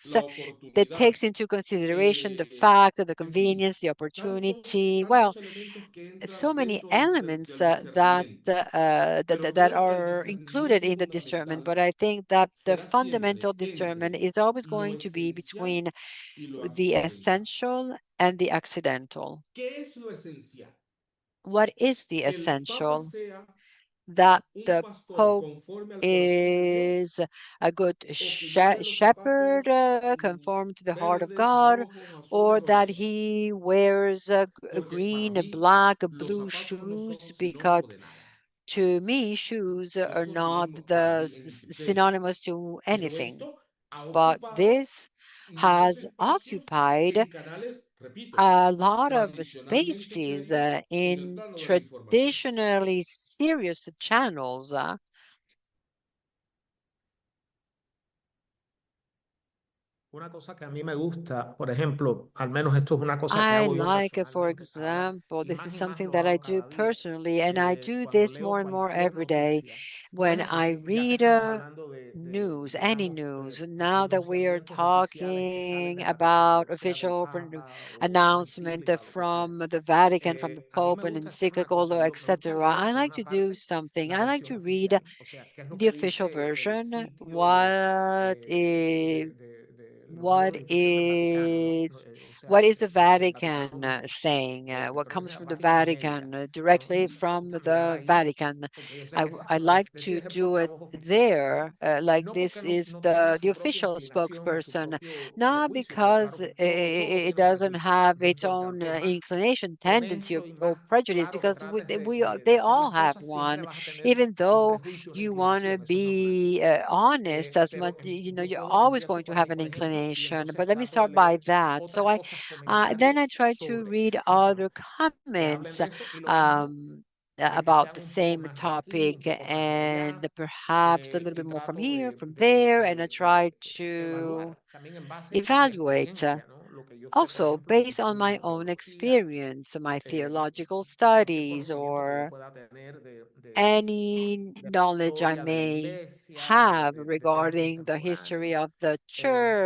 la that oportunidad, takes into consideration the fact, the en fin, convenience, the opportunity. Well, tantos elementos que so entran many dentro elements del discernimiento. Pero that creo que el are included discernimiento in the discernment. fundamental But I think that the será fundamental siempre discernment entre is always lo going to be esencial between y lo the accidental. essential and the accidental. ¿Qué es lo esencial? What is the Que el Papa essential? sea That un the pastor Pope conforme al corazón de Dios is a good o que lleve los shepherd, zapatos conformed to the heart of verdes, God, rojos, or azules o that negros. he wears a Porque para green, a mí black, a los blue zapatos no son shoes, because sinónimo de nada. to me, shoes No are son not sinónimos para the mí en mi criterio. synonymous to Pero anything. esto ha But ocupado this muchos has espacios occupied en canales, repito, a lot of tradicionalmente spaces serios en el in plano de la información. traditionally serious channels. Una cosa que a mí me gusta, por ejemplo, al menos esto es una cosa que I hago yo like, for personalmente, ahora example, y this is más something lo that I hago do cada día, personally, and I do cuando this leo more and more cualquier every day. noticia. Por When ejemplo, I si ya que read estamos hablando news, any digamos, news, now that we are pronunciamientos oficiales que salen talking de parte, about sea del official Papa o una announcement encíclica o lo que sea, from the Vatican, from the a mí Pope, me an gusta hacer una encyclical, cosa, me gusta etc., leer I por like una to do parte something. la I like versión to read oficial, o sea, qué es lo the que official dice el version, sitio del what órgano de difusión del Vaticano, ¿no? O what sea, is the la Vatican plataforma saying? What creo que comes se llama from the Vatican América. Vatican, Bueno, directly me from gusta mirar the ahí Vatican? porque yo sé que ese es I como like to ejemplo do la it voz oficial, there, like no porque this is no tenga the su propia official inclinación o su spokesperson, propio not prejuicio, porque because claro, todo it tiene un doesn't prejuicio, have no its importa, own por más inclination, tendency, honesto y or más prejudice, claro que because trates they hacer all las have cosas, siempre one, vas a tener even un though prejuicio, una you want to inclinación, eso es normal. be honest as much, Pero you're yo always empiezo going to por have ahí, an por ejemplo, y inclination. But entonces let me trato de start by leer that. So otras cosas, then I comentarios try to sobre, read perdón, other que hablen comments de eso y lo mismo um, que about sean the un poco same más de aquí, un topic, poco más de and allá, perhaps a little y bit more from trato here, from there, and I try de to evaluar también en base a mi evaluate. experiencia, ¿no? Lo que yo sé, por Also, ejemplo, de based on my estudios de own teología, experience, my theological cualquier studies, conocimiento que yo or pueda tener any de la knowledge I historia de la may iglesia, have de temas regarding the history contemporáneos. of the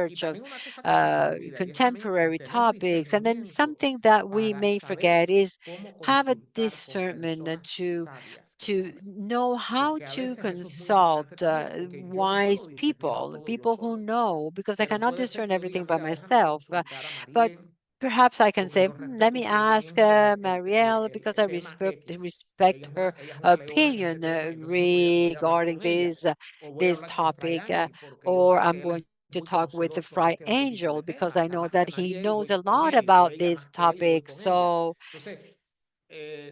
Y church, of también una cosa que se nos olvida, y es también contemporary tener topics. And then discernimiento something that we para may saber forget is cómo have a consultar con discernment personas sabias que to saben. know how Porque a to veces eso es muy consult importante también, porque yo no wise puedo discernirlo people, todo yo people who solo. know, because I Pero cannot puede ser discern que yo diga, everything by mira, déjame myself. consultar a But Mariel, perhaps I can porque say, yo let respeto me su ask experiencia Marielle, because I tema X. respect Ella her es una leona en ese opinion tema, y entonces voy a hablar regarding con ella. O voy a this hablar con Fray topic, Ángel, porque yo or sé I'm que él es going to muy talk with the conocedor sobre Fry este otro tipo Angel, de because temas, I know capaz que that a he Mariel knows voy a con lot él, o about ella this más que él y voy topic. con ella. So, Entonces,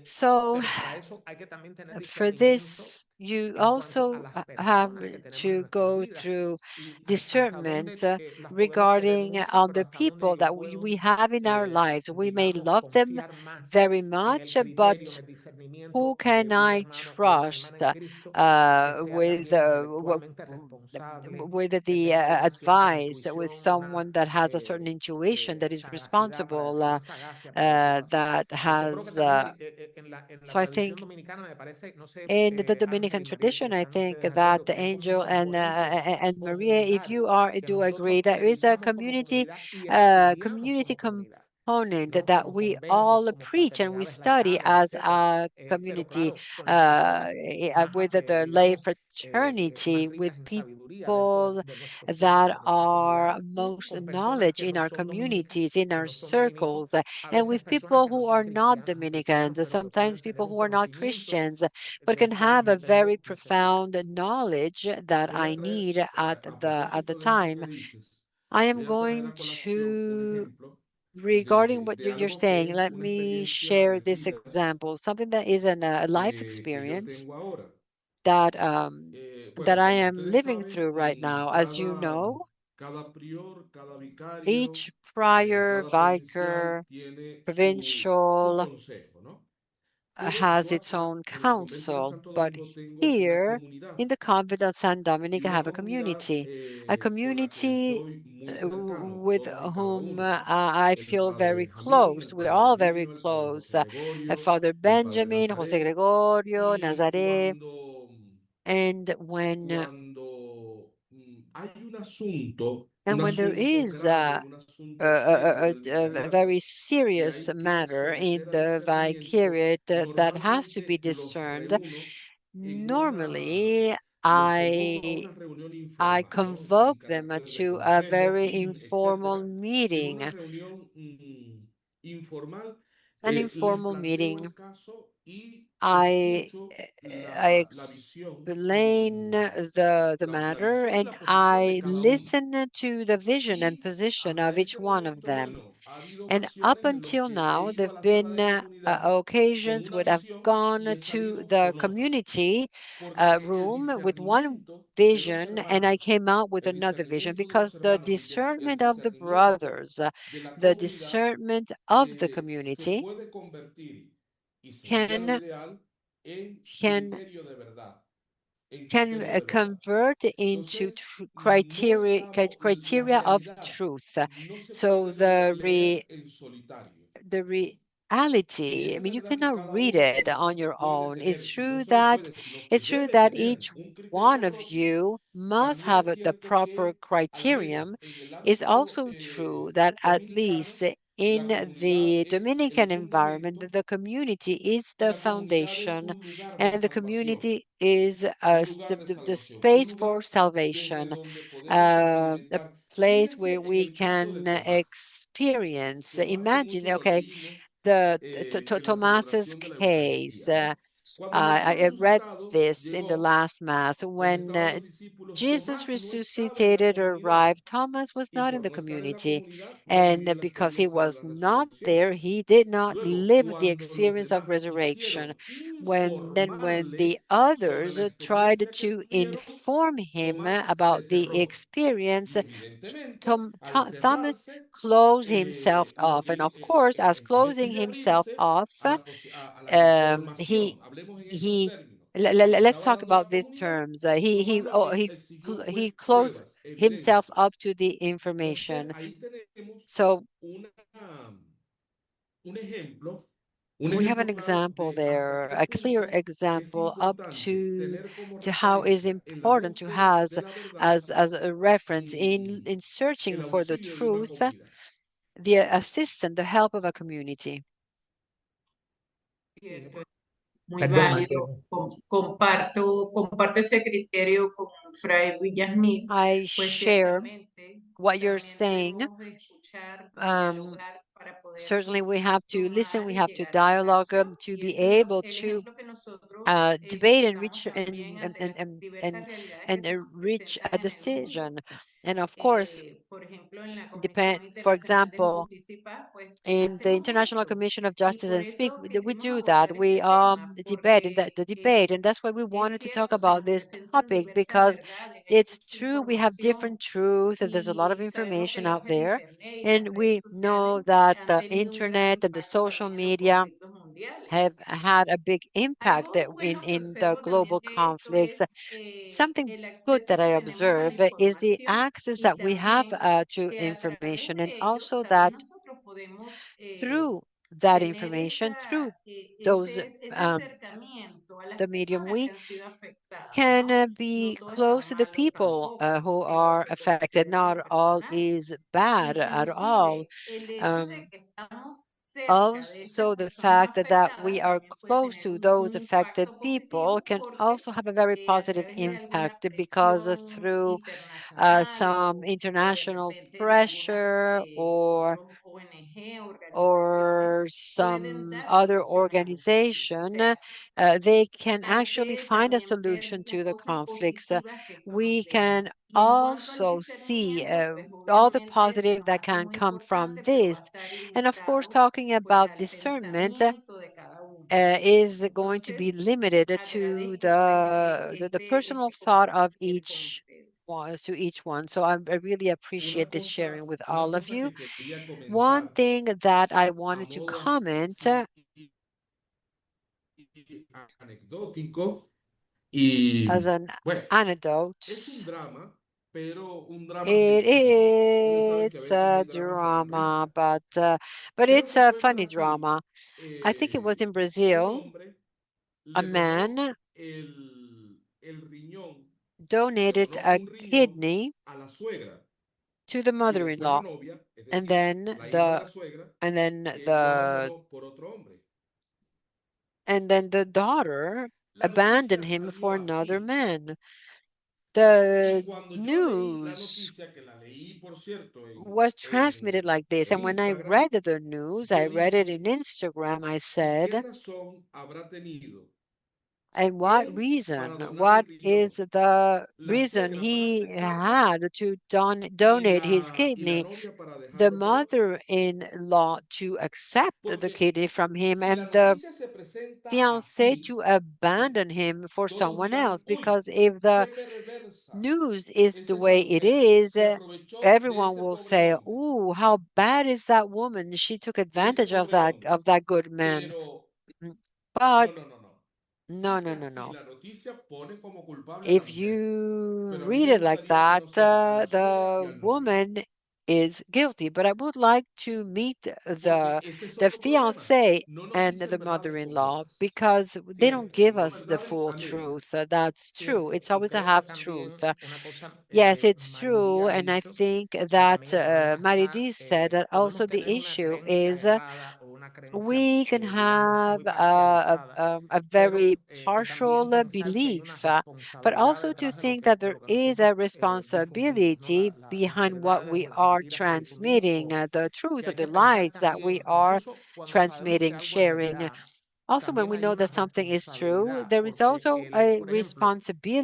so pero para eso hay que también tener for discernimiento this, you en cuanto a also las have personas que tenemos en to nuestras go vidas through y hasta discernment dónde las podemos querer regarding mucho, on pero the hasta dónde people yo that puedo, we have in our lives. We may digamos, love them confiar más very en el much, but criterio, en el who discernimiento can de un I hermano o una hermana trust en Cristo que sea with también intelectualmente responsable, que the tenga una cierta advice with intuición, someone that has a certain intuition, that is responsible, una sagacia, para decirlo así. that Entonces creo que has. también en la So I tradición think dominicana me parece, no sé, in the Ángel Dominican y Mariel, si tradition, I están think ustedes de that acuerdo, the que hay como un angel componente and o Maria, if you comunitario, are que do nosotros agree, there is a predicamos como comunidad y estudiamos community como comunidad, component ¿no? that Como we conventos, all como preach and we fraternidades study laicales, as etcétera. a Pero community claro, con las personas más, with the lay más fraternity, with ricas en sabiduría dentro people de nuestros círculos, that de nuestras are comunidades, y most con personas knowledge que in no our son dominicas, communities, in que our no son dominicos, circles, a and veces with personas people que no who son are not cristianos, Dominicans, africanos, pero que sometimes pueden people tener un who are not conocimiento Christians, but can del cual have a yo very tengo necesidad. profound knowledge that Voy a I traer, need at a the propósito de eso time. que dices, I am voy a traer going a colación un to, ejemplo regarding what de you're algo que saying, es let una me experiencia share de this vida example, something that is a life que yo experience tengo ahora. that that Bueno, I como am ustedes living saben, through right now. As you know, cada prior, cada vicario, each prior, cada provincial vicar, tiene su provincial consejo, ¿no? Pero has yo its acá, own en el convento de council, Santo but Domingo, tengo una here comunidad. in the convent of San Dominic, Y I una have comunidad a con la que community soy muy cercano, with todos y cada whom uno. I El feel padre very Benjamín, close. el We're padre all very Benigno, el padre close. José Gregorio, Father el padre Benjamin, Jose Nazaret. Gregorio, Y Nazaré, and hay un asunto, when there is grave, un asunto serio a, del a vicariato very que serious hay que matter in someter a the discernimiento, vicariate that has to be normalmente los discerned. reúno Normally, los convoco a I una reunión I informal, ¿no? Sin convoke them carácter de to a consejo, very informal etcétera, sino meeting, una reunión informal. an Les informal planteo meeting. el caso y I escucho I la visión, explain the la matter, visión y and la posición de I cada uno. listen to the vision and Y position of hasta each este one of momento, them. bueno, ha habido And up ocasiones en las until que he now, ido there've a la sala been de comunidad con occasions una when I've visión y gone he to salido the con otra, community porque el room with one discernimiento de los vision, and I hermanos, came out with el another vision, discernimiento de los because the hermanos, el discernment of the discernimiento brothers, de la the comunidad discernment of the se community puede convertir, y sería lo can ideal, en can criterio de verdad, en can criterio de verdad. convert into Entonces, no criteria la of realidad truth. no se So puede leer en solitario. the Si bien reality, I es mean, you verdad que cannot cada read uno de it on nosotros your puede own. tener, y no solo puede, sino que It's true debe that tener each un one criterio of propio, you must también have es the cierto proper que, al criterion. menos en el It's ámbito also true that at least dominicano, in la comunidad the es el Dominican environment, fundamento, the community is the la comunidad es foundation, un lugar de and the salvación, community is un lugar de the salvación, un space for lugar desde salvation, donde podemos a experimentar. place where Fíjense en we el caso de can Tomás. experience. Tomás en Imagine, muchos lo okay, leímos the en la Thomas's celebración de la case. Eucaristía, ¿no? Cuando Jesús I read resucitado this in the llegó last mass. donde When estaban los discípulos, Jesus Tomás no estaba en la resuscitated or comunidad arrived, Thomas was y not in por the no estar en la community. comunidad no And vivió la because he experiencia de was la not resurrección. there, he did not Luego, live the cuando los experience of demás resurrection. quisieron When the informarle sobre others la tried experiencia que to vivieron, inform him Tomás se about the cerró experience, y evidentemente al Thomas cerrarse closed himself off. And of course, as en vez closing de himself abrirse off, a la he información, hablemos en estos he términos, al que let's estaba talk dando la about these comunidad, terms. Tomás lo que exigió He fue closed pruebas, himself evidencias. up to the Entonces information. ahí tenemos So una, un ejemplo, we have an claro example de hasta there, qué a clear punto es example up importante tener como to how is referencia en la important to búsqueda has de la verdad as a reference in el searching for the auxilio de una truth, comunidad. the assistance, the help of a community. Sí, Muy perdona válido. Comparto ese criterio con Fray Villasmil, I pues share ciertamente what you're también saying. debemos de escuchar y Um, dialogar para poder Certainly, we have to listen, tomar we y have to llegar a una dialogue acción. to Y be ese es able el to ejemplo que nosotros debate and buscamos reach también ante las diversas realidades que se nos reach a presentan en el mundo. decision. And of course, Por ejemplo, en la depend. Comisión For Internacional de example, Justicia y Paz, pues in the hacemos International eso. Commission of Y Justice por and Speak, eso we quisimos do that. abordar We este tema, debate in porque the debate, and that's why we es wanted to talk cierto, se about nos this presentan topic, diversas because verdades, hay it's mucha true we have different información truth and there's a lot of y sabemos que information el out auge de there, Internet y las and redes we sociales know that han the tenido un gran internet and the impacto social también en los media conflictos mundiales. have had a big impact Algo bueno que in the observo también global de esto conflicts. es Something el good acceso that que I tenemos a la observe is the información access y that we have también to que a través information, and de ello also that también nosotros podemos through that tener information, through those ese acercamiento a las the medium, personas que we han sido afectadas, can ¿no? No be todo es close tan to the malo people tampoco, who es are porque affected. conocemos a Not los all personajes. is bad at all. Inclusive el hecho de Um, que estamos cerca de estas Also, the personas fact that we afectadas are también puede close tener to those un affected impacto people positivo can porque also have a very a positive través de alguna impact, because presión through internacional some o de international repente de algunas pressure or organizaciones or pueden some dar other solución al conflicto. O organization, sea, they can hay actually que find a también ver solution las to the cosas conflicts. positivas que esto nos We deja. can Y en cuanto al also see discernimiento, pues all the obviamente se positive nos that hace can muy come from importante, pero va a this. estar And of course, limitado talking pues about al discernment pensamiento de cada uno. is going to be Entonces, limited to agradezco pues the personal este thought of compartir con each ustedes. one, to each one. So I really appreciate this sharing with una all of cosa you. que quería One comentar thing that I a wanted to modo comment así anecdótico as y an bueno, anecdote, es un drama, pero un drama it vecino. Ustedes saben que a is veces a hay dramas de la drama, risa. but Creo it's que a fue en funny Brasil. drama. I think it was in Un Brazil. hombre A le donó man el riñón, le donated donó a un riñón kidney a la suegra to the y después la mother-in-law, novia, es and decir, then la hija de the la suegra, and then lo the abandonó por otro hombre. and then the daughter La abandoned noticia him salió for another así. man. Y The cuando yo leí la news noticia, que la leí, por cierto, was transmitted like this. en And when I Instagram, read the news, I yo read it dije, in Instagram, I ¿y qué said, razón habrá tenido and what él reason? para donar un What is riñón? the La reason suegra para he aceptarlo had to y donate his la kidney? novia para The dejarlo por otro. mother-in-law to accept the Porque kidney from him, si la and the noticia se presenta fiance así, to abandon him for todos someone dirán, else. uy, Because if the qué perversa news is es the way esa it mujer. is, Se aprovechó de everyone ese will pobre say, hombre, "Ooh, how bad is that woman? She took de ese advantage pobre hombre. of that good man." Pero Mm, But no, no, no, no. no, Es que no, no, así no. la noticia pone como culpable a la If mujer. you Pero a mí read me it like gustaría que that, no sea a la suegra y the al novio. woman is guilty. But I would like to meet Porque ese es the otro problema. fiance No nos and dicen the verdades mother-in-law completas. because they don't Siempre, give sino us the verdades full a medias. truth. That's true. Cierto, It's y always a creo que half también truth. una cosa, Yes, it's true. Maridia ha And I dicho think que that también el problema está, Maridis said that also podemos the tener una issue creencia is errada o una creencia, we can digamos, have muy parcializada, a pero very que también partial pensar que hay una belief, but responsabilidad also to detrás think that de there lo que is nosotros a difundimos, ¿no? responsibility Las behind what verdades we o las are mentiras que difundimos, transmitting, o the que truth or hay the que pensar lies that we también, are incluso cuando sabemos que transmitting, algo es sharing. verdad, Also, when también we hay know una that something is true, responsabilidad, there is porque also a por ejemplo,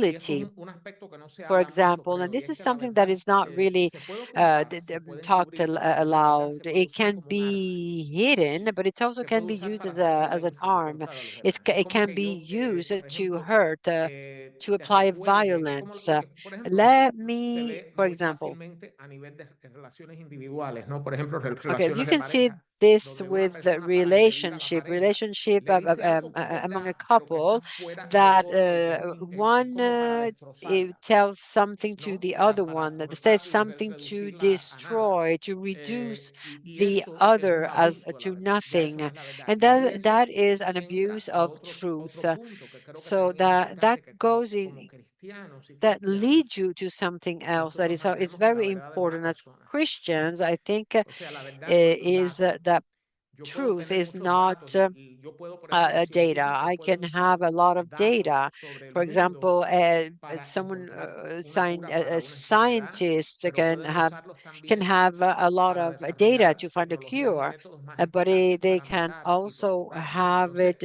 y esto es responsibility. un aspecto que no se For habla mucho, example, and creo, y this es is que la something that verdad is not really se puede ocultar, se puede talked encubrir, pero la verdad aloud. se puede It usar can como un arma. be hidden, but it also Se can puede be usar used para hacer as an violencia en arm. contra de los demás. Es It como can que be yo, used por to ejemplo, hurt, to te apply recuerde, es como violence. lo que, por ejemplo, Let se me, ve for muy example, fácilmente a nivel de relaciones individuales, ¿no? Por ejemplo, okay, you relaciones de can see pareja, this donde una with the persona para agredir a la pareja relationship le dice algo que es among a verdad, pero que está couple fuera de that tono, de timing, es one como para it destrozarla, tells something to ¿no? the other one that says Cortarla y something to reducirla a nada. destroy, to reduce Y the eso es un other as abuso de la to verdad. Ya eso no nothing, es la verdad. and Y ahí eso that is an entra abuse a of truth. otro punto que creo que So también es that importante, que goes como in, cristianos y that cristianas, leads you to something else that nosotros is mantenemos que la very verdad es una important as persona. Christians. I think O sea, la verdad no es un is dato. that Yo puedo truth tener is muchos not datos y yo puedo, por ejemplo, los data. científicos I can pueden have usar a lot of datos data. sobre el For mundo example, para someone, encontrar una cura para a una enfermedad, scientist pero pueden usarlos can también have a lot para of data desarrollar to find a tecnologías y cure, métodos más but eficaces they para can matar y also torturar, ¿no? have Entonces, it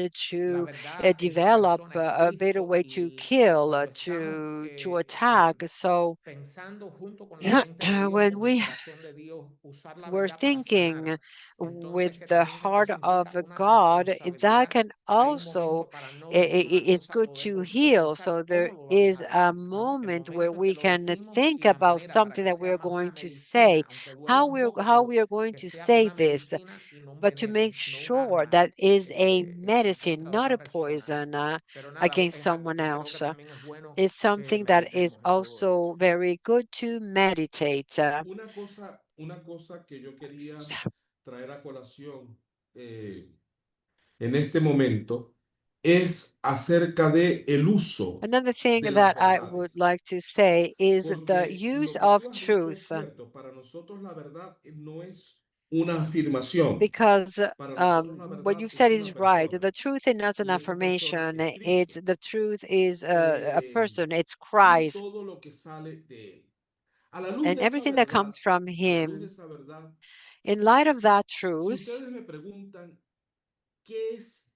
la to verdad es una develop persona, es a better Cristo, way to y kill, cuando estamos to attack. So pensando junto con la mente de Dios, when con el we corazón de Dios, usar la were verdad para thinking sanar, entonces with que the también heart eso of implica una God, that responsabilidad. can Hay un also, momento para no decir una it's cosa good o, to o heal. So pensar there cómo lo vamos is a a decir, ¿no? El moment where momento en que we lo can decimos think y la about manera para something que that sea we're más going una to say, medicina, aunque duela un poco, how pero we are going que to sea say una this, medicina y no un but to make veneno, no un sure arma that is a en medicine, contra de not a otra persona. poison Pero nada, against es algo someone que creo que else. también es bueno It's que something that is meditemos en todo esto. also very good to meditate. Una cosa que yo quería traer a colación en este momento es acerca de el uso Another thing de las that I would verdades. like to say is the Porque use lo que of tú has dicho es truth, cierto. Para nosotros la verdad no es una afirmación. because Para nosotros la what verdad you've es said una is right. persona. The truth is not an Y esa persona affirmation. es It's Cristo. the truth is a Eh, person. It's y Christ, todo lo que sale de él. A la luz and de esa everything that verdad, comes from a la luz de Him, esa verdad, In light of that Si truth, ustedes me preguntan, ¿qué es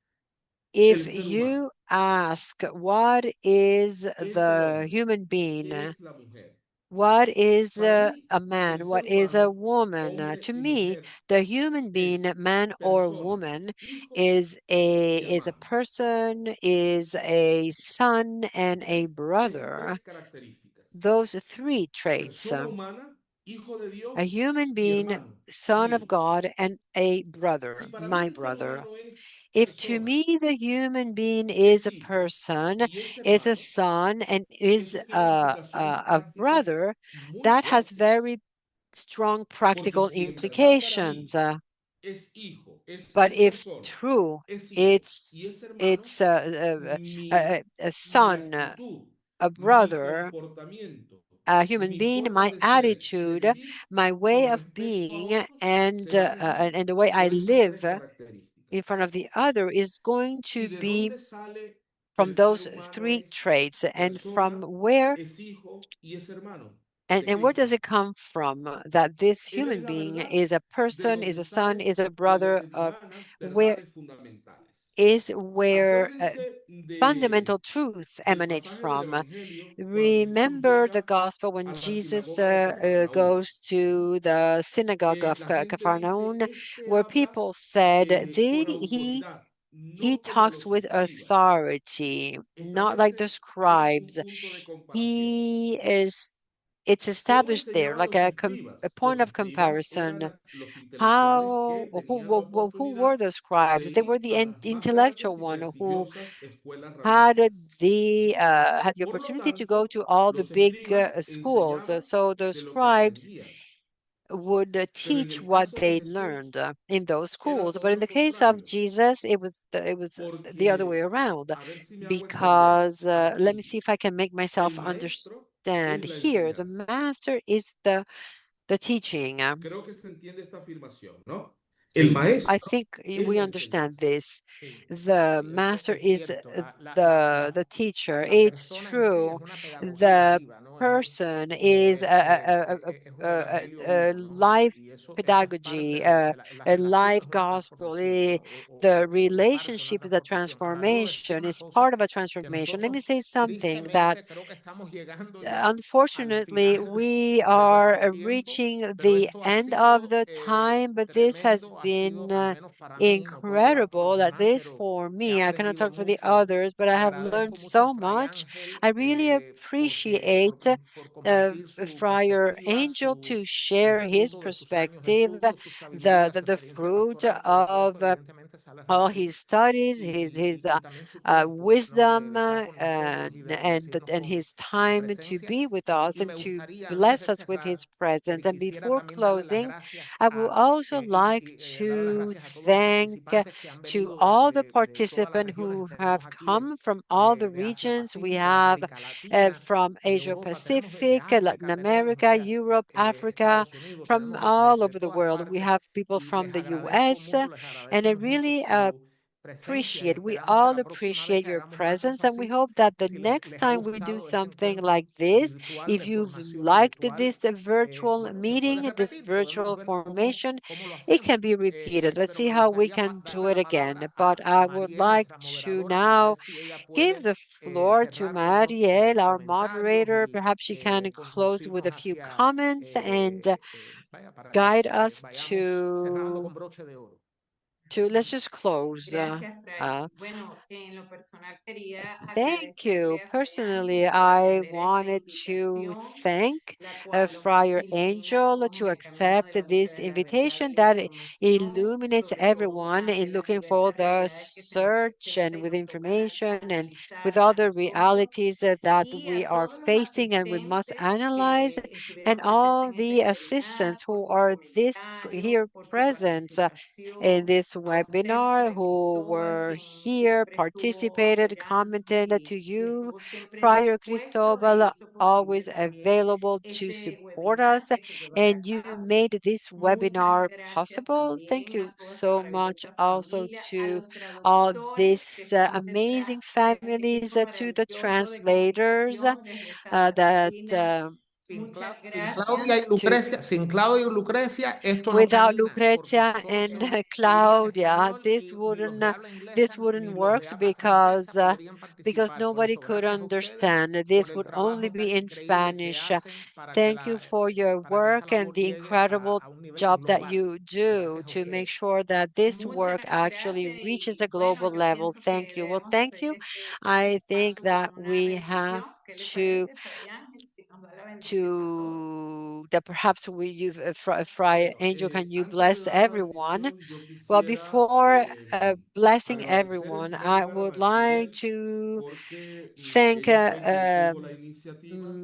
el if ser humano? you ask what is ¿Qué es el the hombre? human being, ¿Qué es la mujer? what is Para mí, a el man, ser what is a humano, woman, hombre to y me, mujer, the human being, es man or persona, woman, hijo is y a hermano. person, is a son and a Esas brother. tres características. Those three traits. Persona humana, hijo de A Dios human y being, hermano son mío. of God, and a Si brother, para mí my el ser brother. humano es If to persona, me the human being is es a hijo person, y es is a hermano, son, and is eso tiene implicaciones a prácticas brother, muy that has fuertes. very strong Porque practical si en verdad para implications. mí es hijo, But es if persona, true, es hijo y it's es hermano, a mi son, actitud, a mi brother, comportamiento, a human mi being, forma my de ser y de attitude, vivir my way con of respecto a being, otros and se va a regir the way I por esas live tres características. in front of the other is going ¿Y to de be dónde sale que from el ser those humano three es traits. And from persona, where es hijo y es hermano de and where does Cristo? it come from that this Él es human la being verdad is a de person, is donde a son, salen is a de brother donde of dimanan where verdades fundamentales. is where Acuérdense de fundamental truth del emanate pasaje del from. Evangelio cuando Jesús Remember the llega gospel when a la Jesus sinagoga de Cafarnaúm, goes ¿no? to the synagogue of La gente dice, Capernaum, este where habla people said con he autoridad, he no como talks los with escribas. authority, not like the Establece ahí un scribes. punto de comparación. He is, it's ¿Cómo established there, enseñaban like los a escribas? point Los of escribas comparison. eran los intelectuales How, que tenían la who were oportunidad the de scribes? They were ir the a las más intellectual grandes y one who prestigiosas escuelas had rabínicas. had the Por lo opportunity to go tanto, to all the los big escribas schools. enseñaban So the de lo que scribes aprendían. would Pero en teach el what caso de they Jesús learned in those era schools. But todo in lo the case of contrario, Jesus, it was the other way porque, around. a ver si me hago entender, Because let me aquí see if I can make el myself maestro understand. es la Here, the enseñanza. master is the teaching. Creo que se entiende esta afirmación, ¿no? El Sí, I maestro think es we la understand enseñanza. this. sí, The sí, master es is cierto. the teacher. La It's persona en sí es true. una pedagogía The viva, ¿no? person Como is es un evangelio a vivo, ¿no? life Y eso es parte pedagogy, la a relación es life una gospel. transformación, ¿no? The O de parte una relationship is a transformación. Ahora, debo decir transformation. una Is cosa, part of a que transformation. Let me nosotros say something that tristemente creo que estamos llegando ya al unfortunately, final we de nuestro are tiempo, reaching pero the esto ha end of sido the time, but this has tremendo, ha been sido, al menos para mí, no puedo hablar por los incredible, at demás, least pero for he me. I cannot aprendido talk for the mucho. others, but I have learned Agradezco mucho a so Fray much. Ángel I really porque appreciate por compartir su Friar perspectiva, Angel su, to share el his fruto de sus años de perspective, estudio, su sabiduría, su the experiencia fruit pastoral. Todo of esto evidentemente sale a all relucir his studies, y también su tiempo, ¿no? wisdom, De estar con nosotros y de bendecirnos and con his su time to presencia. be with us Y and me to gustaría, antes bless de us with his cerrar, presence. And quisiera before también darle las closing, gracias I would also like darle las to gracias a todos los thank participantes que han to venido all the de todas las participants regiones que who tenemos have aquí come from all the de Asia regions. We Pacífico, de have América Latina, from de Asia Europa, tenemos de Pacific, África, Latin tenemos, o America, sea, Europe, Africa, Estados Unidos, from tenemos all de over the todas world. We partes have people y from les the agradezco US, mucho, les and I agradecemos mucho really su presencia y appreciate. We esperamos que all la próxima vez appreciate que your hagamos una presence, cosa and we así, hope that the si next les ha time we do gustado este something encuentro like this, virtual if de you've formación liked virtual, this virtual bueno, se puede meeting, this repetir, podemos virtual ver formation, cómo lo it can hacemos. be repeated. Let's Pero see me how we gustaría can do darle it la again. palabra But a I would Mariel, like nuestra to moderadora, para now ver si ella give puede the floor to cerrar con unos Mariel, our comentarios moderator. y Perhaps she can close with conducirnos a few hacia, comments and vaya, para guide que us vayamos cerrando con broche de oro. let's just close. Gracias, Fray. Bueno, en lo personal quería Thank you. agradecerle a Fray Personally, Ángel por I atender esta wanted to invitación, thank la cual los Friar ilumina a Angel todos to en el camino de accept la búsqueda this de la verdad invitation y la that información, illuminates sobre todo everyone ante in las looking for diversas the realidades que se nos search and presentan y with nos tocan information and with analizar a other nosotros realities that y we a are todos los facing and we must asistentes analyze, que estuvieron and presentes all en este the webinar, assistants por who sus are comentarios, here por su present in participación. this A usted, webinar, Fray who were Cristóbal, quien here, siempre estuvo participated, apoyándonos commented to y you. estuvo siempre Friar dispuesto e Cristobal, hizo posible always también available to este support us, webinar que se llevara a and you cabo. made this Muchas webinar gracias possible. Thank también you a toda esta so much maravillosa also familia, a to los all traductores que these están amazing detrás de este families, equipo to the maravilloso de translators comunicación, desde Santa that Catalina Muchas Sin gracias. Claudia y Lucrecia, sin Claudia y Lucrecia, esto no Without camina, porque Lucrezia solo se and oirían Claudia, español y los de habla this inglesa wouldn't ni los de work habla francesa podrían because participar. Por nobody eso, could gracias a ustedes understand. por This el would only trabajo be tan in increíble que Spanish. hacen Thank you for your para que esta work and labor the llegue incredible a un nivel job that global. you do Gracias a to make ustedes. sure that this Muchas work actually gracias reaches a y bueno, global yo level. pienso Thank que you. Well, debemos thank despedir you. este I think espacio that con una we have bendición. ¿Qué le to parece, Fray Ángel? Si nos da la bendición a todos. that perhaps you've Fry Bueno, Angel, can you antes de bless dar la everyone? bendición, yo Well, quisiera before blessing agradecer en everyone, primer I lugar a would like Bachiller to porque thank ella fue quien tuvo la iniciativa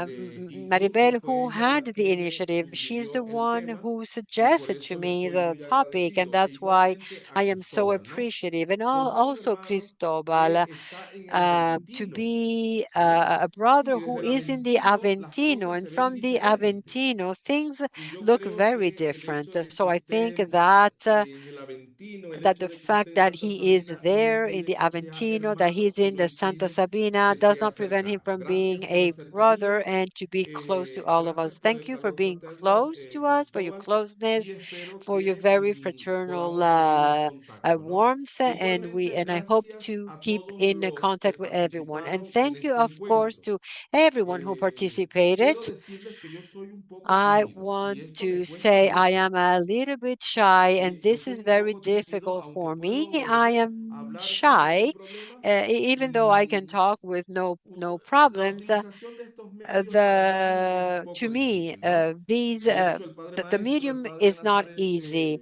de incluso Maribel, fue who ella had la the que me initiative. She's the sugirió el one tema who y por suggested to eso le me estoy the muy topic, and agradecido. E that's why igualmente I a am so Cristóbal, ¿no? appreciative. And Pero son un also hermano Cristobal, que está en el to Aventino, be ¿sí? a Y brother who desde el is in the Aventino las Aventino, cosas and se ven from the diferentes. Aventino, things Y yo look creo very que el different. hecho de que So I think estén en el Aventino, el that hecho the de que fact esté en that Santa he is Sabina, no there in impide the que sea Aventino, that hermano he's y in no the Santa impide Sabina, que does sea not prevent him cercano. from Gracias being por la a brother cercanía, and to be close to all of gracias us. por Thank el you for calor being fraterno, close to us, for your Cristóbal, y closeness, espero for your que very fraternal podamos seguir en contacto, ¿no? warmth, Igualmente, and I hope gracias to a keep todos in los que contact with everyone. And participaron en thank you, este of course, encuentro. to everyone who participated. Quiero decirles que yo soy un poco I tímido y want esto me to cuesta say I mucho. am a little bit shy, and Sí, yo this soy is un very poco tímido, difficult aunque for me. puedo I am hablar sin ningún shy, problema. even though I can talk with no La problems. utilización de estos medios para mí es un To poco me, difícil, ¿no? these De hecho, el Padre the Maestro, el medium Padre de is not Nazaret easy.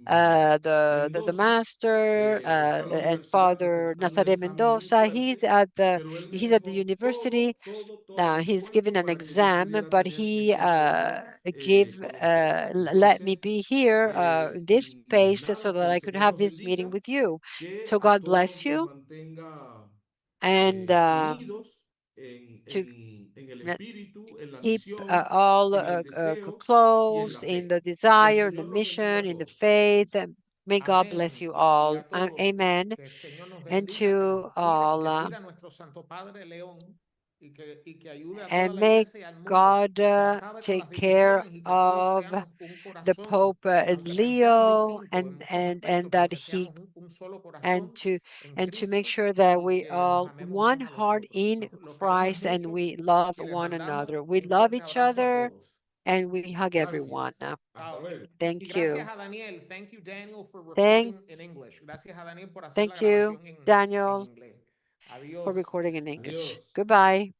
The Mendoza, master está en la and universidad Father presentando un Nazare examen muy Mendoza, fuerte, pero él me he's at the dejó university. todo He's given dispuesto an para que yo exam, pudiera but tener he este encuentro con ustedes. let me Entonces, be here in this space so nada, que that el I could Señor have los this meeting bendiga, with you. que So a God todos bless los you, mantenga and unidos to en el uh, espíritu, en la keep misión, all en el deseo y en close la in fe. the Que el desire, in the Señor los bendiga mission, a in the todos. faith. And may God bless Amén. you Y all. a todos, Amen. que el Señor nos And bendiga, que nos to cuide y all, que cuide a nuestro Santo Padre León y que ayude a toda and la may iglesia y al mundo, God que acabe con take las care divisiones y que todos of seamos un the corazón, Pope aunque pensemos Leo, distintos en muchos and aspectos, pero that que he seamos un solo and corazón to en and to make Cristo sure that y we que nos all amemos one unos a los heart otros. in Los queremos Christ, and mucho we love y les one mandamos another. We un love fuerte each abrazo a other, todos. and we hug everyone. Gracias. Hasta Chao. luego. Y Thank gracias you. a Daniel. Thank you, Daniel, for Thank recording in English. Gracias a Daniel por hacer la thank you, grabación en Daniel, inglés. for Adiós. recording in English. Adiós. Goodbye.